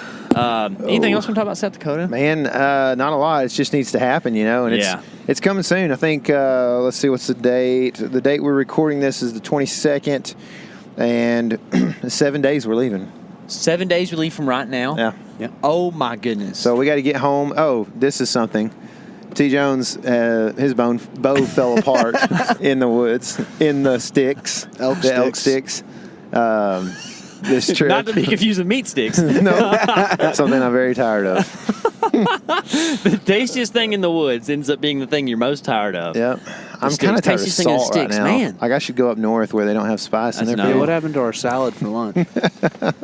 Anything else we talk about South Dakota? Man, not a lot. It just needs to happen, you know. And it's coming soon. I think. Let's see. What's the date? The date we're recording this is the 22nd, and 7 days we're leaving. 7 days we leave from right now. Yeah. Oh my goodness. So we got to get home. Oh, this is something. T. Jones, his bow fell apart in the woods, in the sticks, elk sticks. This trip. Not to be confused with meat sticks. No, something I'm very tired of. The tastiest thing in the woods ends up being the thing you're most tired of. Yep. I'm kind of tired of salt right now. Man. Like I should go up north where they don't have spice in their food. What happened to our salad for lunch?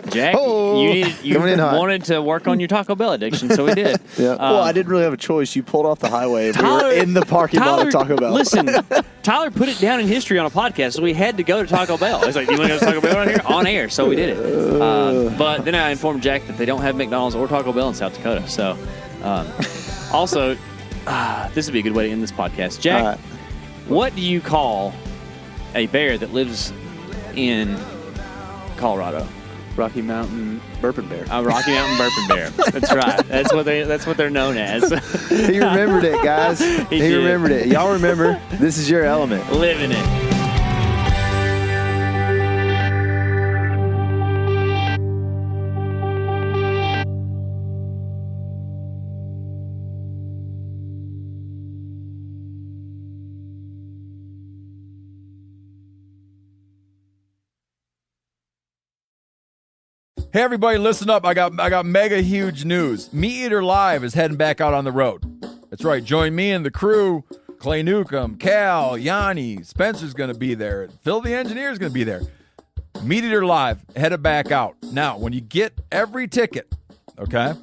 Jack, you wanted to work on your Taco Bell addiction, so we did. Well, I didn't really have a choice. You pulled off the highway. We were in the parking lot of Taco Bell. Listen, Tyler put it down in history on a podcast, so we had to go to Taco Bell. He's like, "Do you want to go to Taco Bell on here?" On air, so we did it. But then I informed Jack that they don't have McDonald's or Taco Bell in South Dakota. So, also, this would be a good way to end this podcast. Jack, what do you call a bear that lives in Colorado? Rocky Mountain Burping Bear. Rocky Mountain Burping Bear. That's right. That's what they're known as. He remembered it, guys. He remembered it. Y'all remember? This is your element. Living it. Hey everybody, listen up. I got mega huge news. Meat Eater Live is heading back out on the road. That's right. Join me and the crew. Clay Newcomb, Cal, Yanni, Spencer's going to be there. Phil the engineer's going to be there. Meat Eater Live headed back out. Now, when you get every ticket, okay?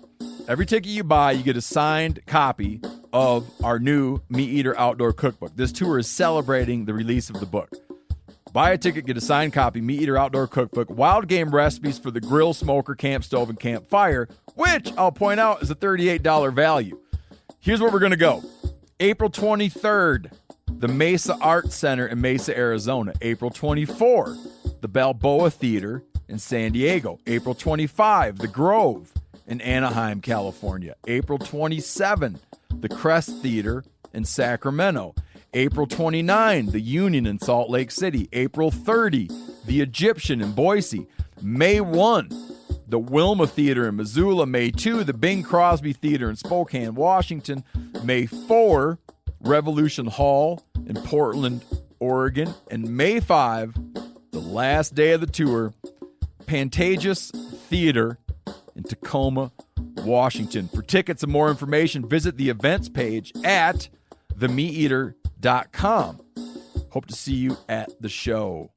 Every ticket you buy, you get a signed copy of our new Meat Eater Outdoor Cookbook. This tour is celebrating the release of the book. Buy a ticket, get a signed copy, Meat Eater Outdoor Cookbook, wild game recipes for the grill, smoker, camp stove, and campfire, which I'll point out is a $38 value. Here's where we're going to go. April 23rd, the Mesa Arts Center in Mesa, Arizona. April 24, the Balboa Theater in San Diego. April 25, the Grove in Anaheim, California. April 27, the Crest Theater in Sacramento. April 29, the Union in Salt Lake City. April 30, the Egyptian in Boise. May 1, the Wilma Theater in Missoula. May 2, the Bing Crosby Theater in Spokane, Washington. May 4, Revolution Hall in Portland, Oregon. And May 5, the last day of the tour, Pantages Theater in Tacoma, Washington. For tickets and more information, visit the events page at themeateater.com. Hope to see you at the show.